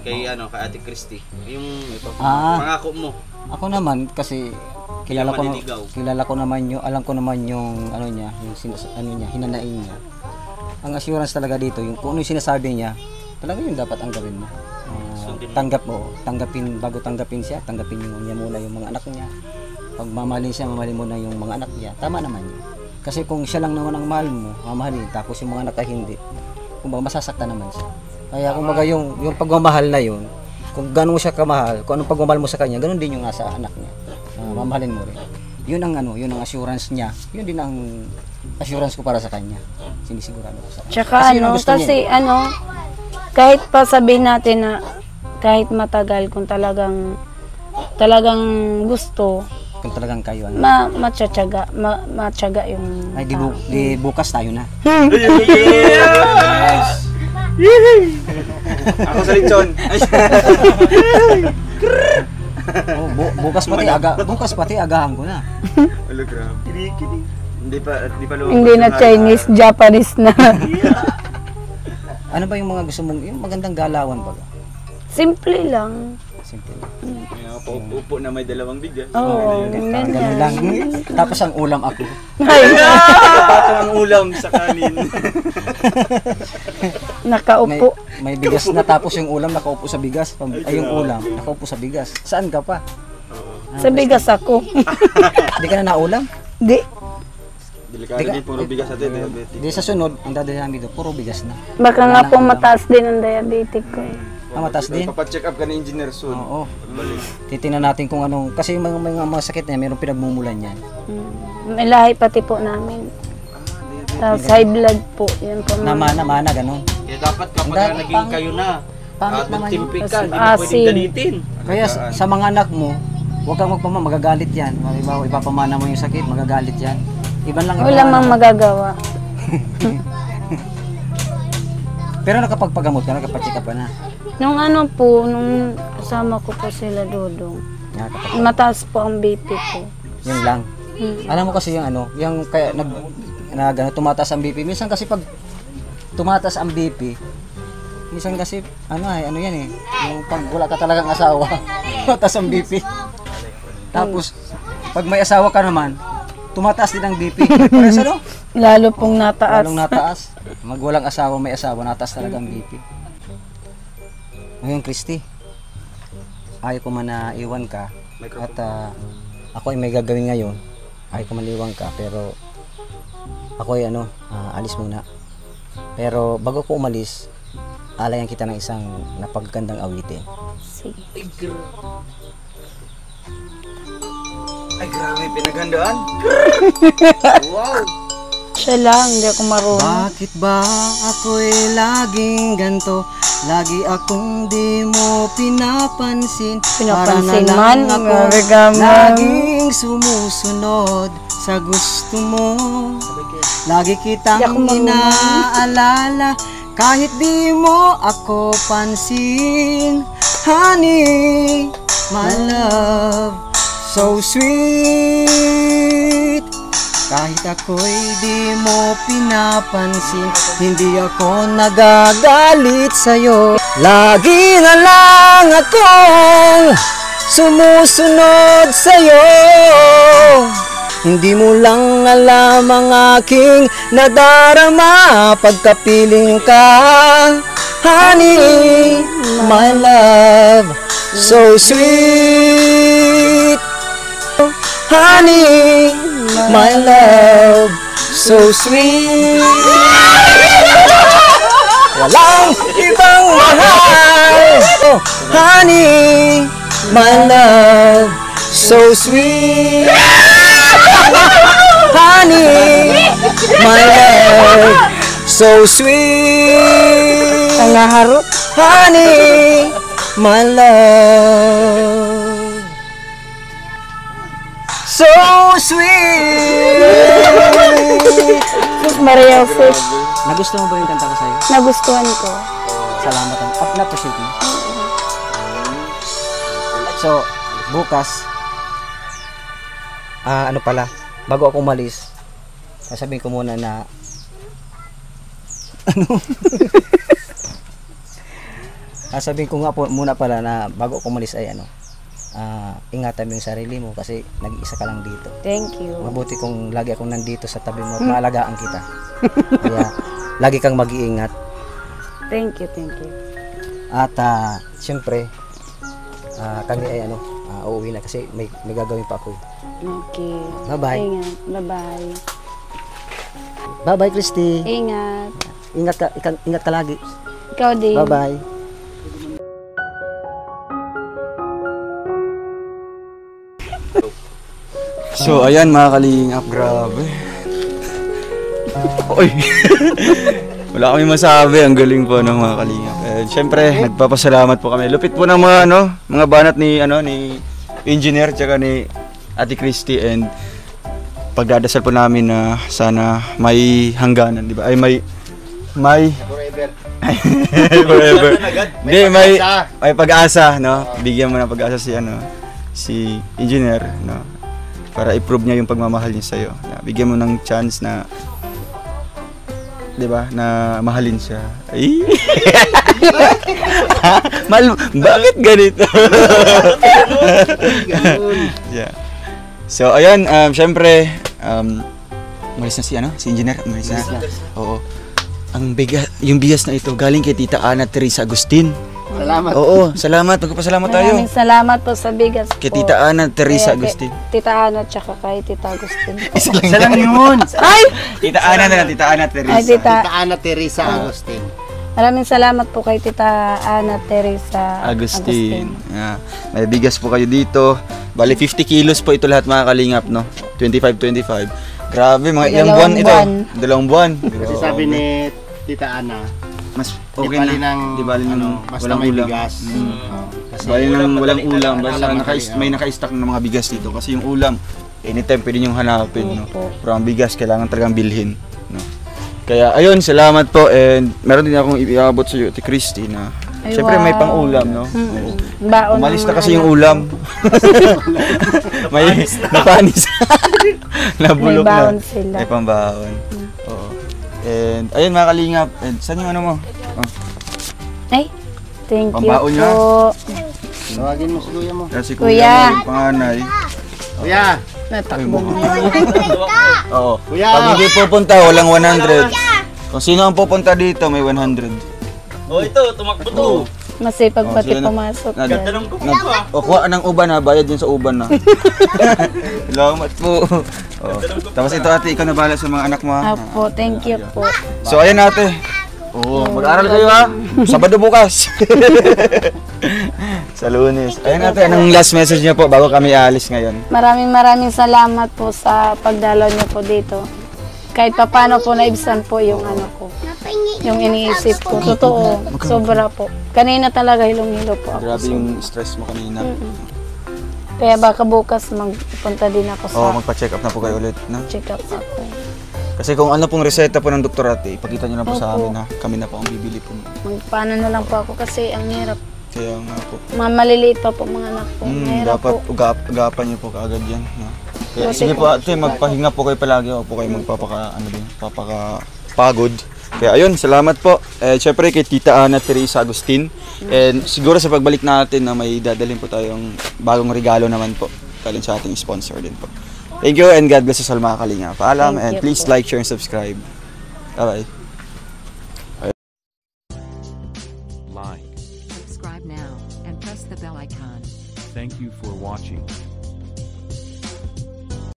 kay kay Ate Christy? Yung pangako mo. Ako naman kasi kilala ko naman yung alam ko naman yung ano niya, yung hinanaing niya. Ang assurance talaga dito, yung kung ano yung sinasabi niya, talaga yun dapat ang gawin mo. Bago tanggapin siya, tanggapin niya muna yung mga anak niya. Pag mamahalin siya, mamahalin mo na yung mga anak niya. Tama naman yun. Kasi kung siya lang naman ang mahal mo, mamahalin, tapos yung mga anak ay hindi, kumbaga masasaktan naman siya. Kaya kumbaga yung pagmamahal na yun, kung gano'n mo siya kamahal, kung anong pagmamahal mo sa kanya, gano'n din yung nasa anak niya. Mamahalin mo rin. Yun ang assurance niya. Yun din ang assurance ko para sa kanya. Sinisigurado ko sa kanya. Tsaka kahit pa sabihin natin na kahit matagal, kung talagang gusto, kung talagang kayo matyaga yung ay di bukas tayo na. Ako sa lechon. Bukas pati agahan ko na. Hello, grabe. Hindi pa hindi na Chinese, Japanese na. Ano ba yung mga gusto mong, yung magandang galawan ba? Simple lang. Simple. Upo na may dalawang bigas. Oo, Ganun lang. Tapos ang ulam ako. Patong ang ulam sa kanin. Nakaupo. May bigas na tapos yung ulam nakaupo sa bigas. Ay yung ulam nakaupo sa bigas. Saan ka pa? Sa bigas ako. Hindi ka na naulam? Di. Delikado din, puro bigas natin, diabetic. Di sa sunod, ang dadali namin dito, puro bigas na. Baka nga po mataas din ang diabetic ko eh. Mataas din? Papacheck up ka na engineer soon. Oo. Titingnan natin kung anong, kasi yung mga sakit niya, mayroong pinagmumulan yan. May lahi pati po namin. Tapos high blood po, yan po. Namana, gano'n. Kaya dapat kapag naging kayo na, pangit naman yun. magtimpi ka, hindi mo pwedeng galitin. Kaya sa mga anak mo, huwag kang magpamana, magagalit yan. Ipapamana mo yung sakit, magagalit yan. Iban lang wala mang magagawa. Pero nakapagpagamot ka, nakapacheck up ka na. Nung nung kasama ko po sila Dodong, mataas po ang BP ko. Yun lang. Alam mo kasi yung yung kaya tumataas ang BP. Minsan kasi pag tumataas ang BP, minsan kasi yan yung pag wala ka talagang asawa, tumataas ang BP. Tapos pag may asawa ka naman, tumataas din ang BP. Parehas Lalo pong nataas. Lalong nataas. Magwalang asawa, may asawa, nataas talaga ang BP. Ngayon, Christy, ayaw ko man na iwan ka. At ako ay may gagawin ngayon. Ayaw ko man iwan ka, pero ako ay alis muna. Pero bago ko umalis, alayan kita ng isang napagagandang awitin. Sige. Ay, grabe, pinaghandaan. Wow! Siya lang, hindi ako marunong. Bakit ba ako'y laging ganto? Lagi akong di mo pinapansin. Pinapansin Para man, na lang ako laging sumusunod sa gusto mo. Lagi kitang inaalala Kahit di mo ako pansin, honey, my love, so sweet. Kahit ako'y di mo pinapansin, hindi ako nagagalit sa'yo. Lagi na lang akong sumusunod sa'yo. Hindi mo lang alam ang aking nadarama pagkapiling ka, honey, my love, so sweet. Honey, my love, so sweet. Walang ibang mahal. Oh, honey, my love, so sweet. Honey, my love, so sweet. Tangaharot. Honey, my love, so sweet. Sus Maria Sus. Nagustuhan mo ba yung kanta ko sa'yo? Nagustuhan ko. Salamat. Na-appreciate mo. So, bukas, ano pala, bago ako umalis, sasabihin ko muna na, sasabihin ko nga po muna pala na bago ako umalis ay ingatan mo yung sarili mo kasi nag-iisa ka lang dito. Thank you. Mabuti kung lagi akong nandito sa tabi mo at maalagaan kita. Kaya, lagi kang mag-iingat. Thank you, thank you. At siyempre, kami ay uuwi na kasi may gagawin pa ako. Okay. Bye-bye. Ingat. Bye-bye. Bye-bye, Christy. Ingat. Ingat ka lagi. Ikaw din. Bye-bye. So, ayan mga kalingap, grabe. Oy. Wala kami masabi, ang galing po ng mga kalingap. Siyempre, nagpapasalamat po kami. Lupit po ng mga banat ni engineer tsaka ni Ate Christy, and pagdadasal po namin na sana may hangganan, di ba? Ay may forever. Hindi, may pag-asa, no? Bigyan mo ng pag-asa si engineer, no? Para i-prove niya yung pagmamahal niya sa'yo. Bigyan mo ng chance na, di ba, na mahalin siya. Ay! Bakit ganito? Yeah. So, ayun, syempre, umalis na si engineer, umalis na. Oo. Yung bigas na ito, galing kay Tita Ana Teresa Agustin. Salamat. Oo, salamat. Magpapasalamat tayo. Maraming salamat po sa bigas po. Kay Tita Ana Teresa Agustin. Tita Ana tsaka kay Tita Agustin. Isa lang yun. Ay! Tita Ana na lang, Tita Ana Teresa. Ay, Tita Ana Teresa Agustin. Maraming salamat po kay Tita Ana Teresa Agustin. Yeah. May bigas po kayo dito. Bali 50 kilos po ito lahat mga kalingap, no? 25. Grabe, mga ilang buwan ito. 2 buwan. Kasi sabi ni Tita Ana, mas okay na. Di bali nang basta walang may ulam. bigas. Kasi bali nang walang ulam, basta may naka-stock ng mga bigas dito. Kasi yung ulam, anytime pwede niyong hanapin, no? Pero ang bigas, kailangan talagang bilhin, no? Kaya ayun, salamat po, and meron din akong iabot sa iyo, Ate Christy, na siyempre may pang-ulam, no? Baon umalis na kasi yung ulam. May napanis. Nabulok may baon na. Sila. May pambaon. Oo. And ayun mga kalingap, and saan yung mo? Ay, thank you Pambaon niya. po. Tawagin mo si kuya mo. Kasi Kuya. kuya mo, yung panganay. Kuya! Natakbo na. Oo. Kuya! Pag hindi pupunta, walang 100. Kung sino ang pupunta dito, may 100. Oh, ito, tumakbo to. Masipag pati sino? pumasok. Ganda ng kuko. O kuha ng uban ha, bayad din sa uban na. Salamat po. Oo. Tapos ito ate, ikaw na bahala sa mga anak mo ha. Apo, thank you po. So ayan ate. Oo, mag-aaral kayo ha. Sabado bukas. Sa Lunes. Ayan ate, anong last message niyo po bago kami aalis ngayon? Maraming salamat po sa pagdalaw niyo po dito. Kahit paano po naibsan po yung ano ko. Yung iniisip ko. Totoo. Sobra po. Kanina talaga hilong-hilo po ako. Grabe yung stress mo kanina. Kaya baka bukas magpunta din ako sa Oo, magpa-check up na po kayo ulit. No? check up ako. Kasi kung ano pong reseta po ng doktor ate, ipakita nyo na po sa Opo. amin ha. Kami na po ang bibili po. Magpaano na lang po ako kasi ang hirap. Kaya nga po. Maliliit pa po mga anak ko. Mahirap Dapat po. ugapan nyo po kaagad yan. Ha? Kaya Kasi sige po kung- ate, magpahinga po kayo palagi. Huwag po kayo papakapagod. Kaya ayun, salamat po. Siyempre kay Tita Ana Teresa Agustin. And siguro sa pagbalik natin na may dadalhin po tayong bagong regalo naman po. Galing sa ating sponsor din po. Thank you and God bless us all mga kalinga. Paalam Thank and you please po. like, share, and subscribe. Bye-bye. Like. Subscribe now and press the bell icon. Thank you for watching.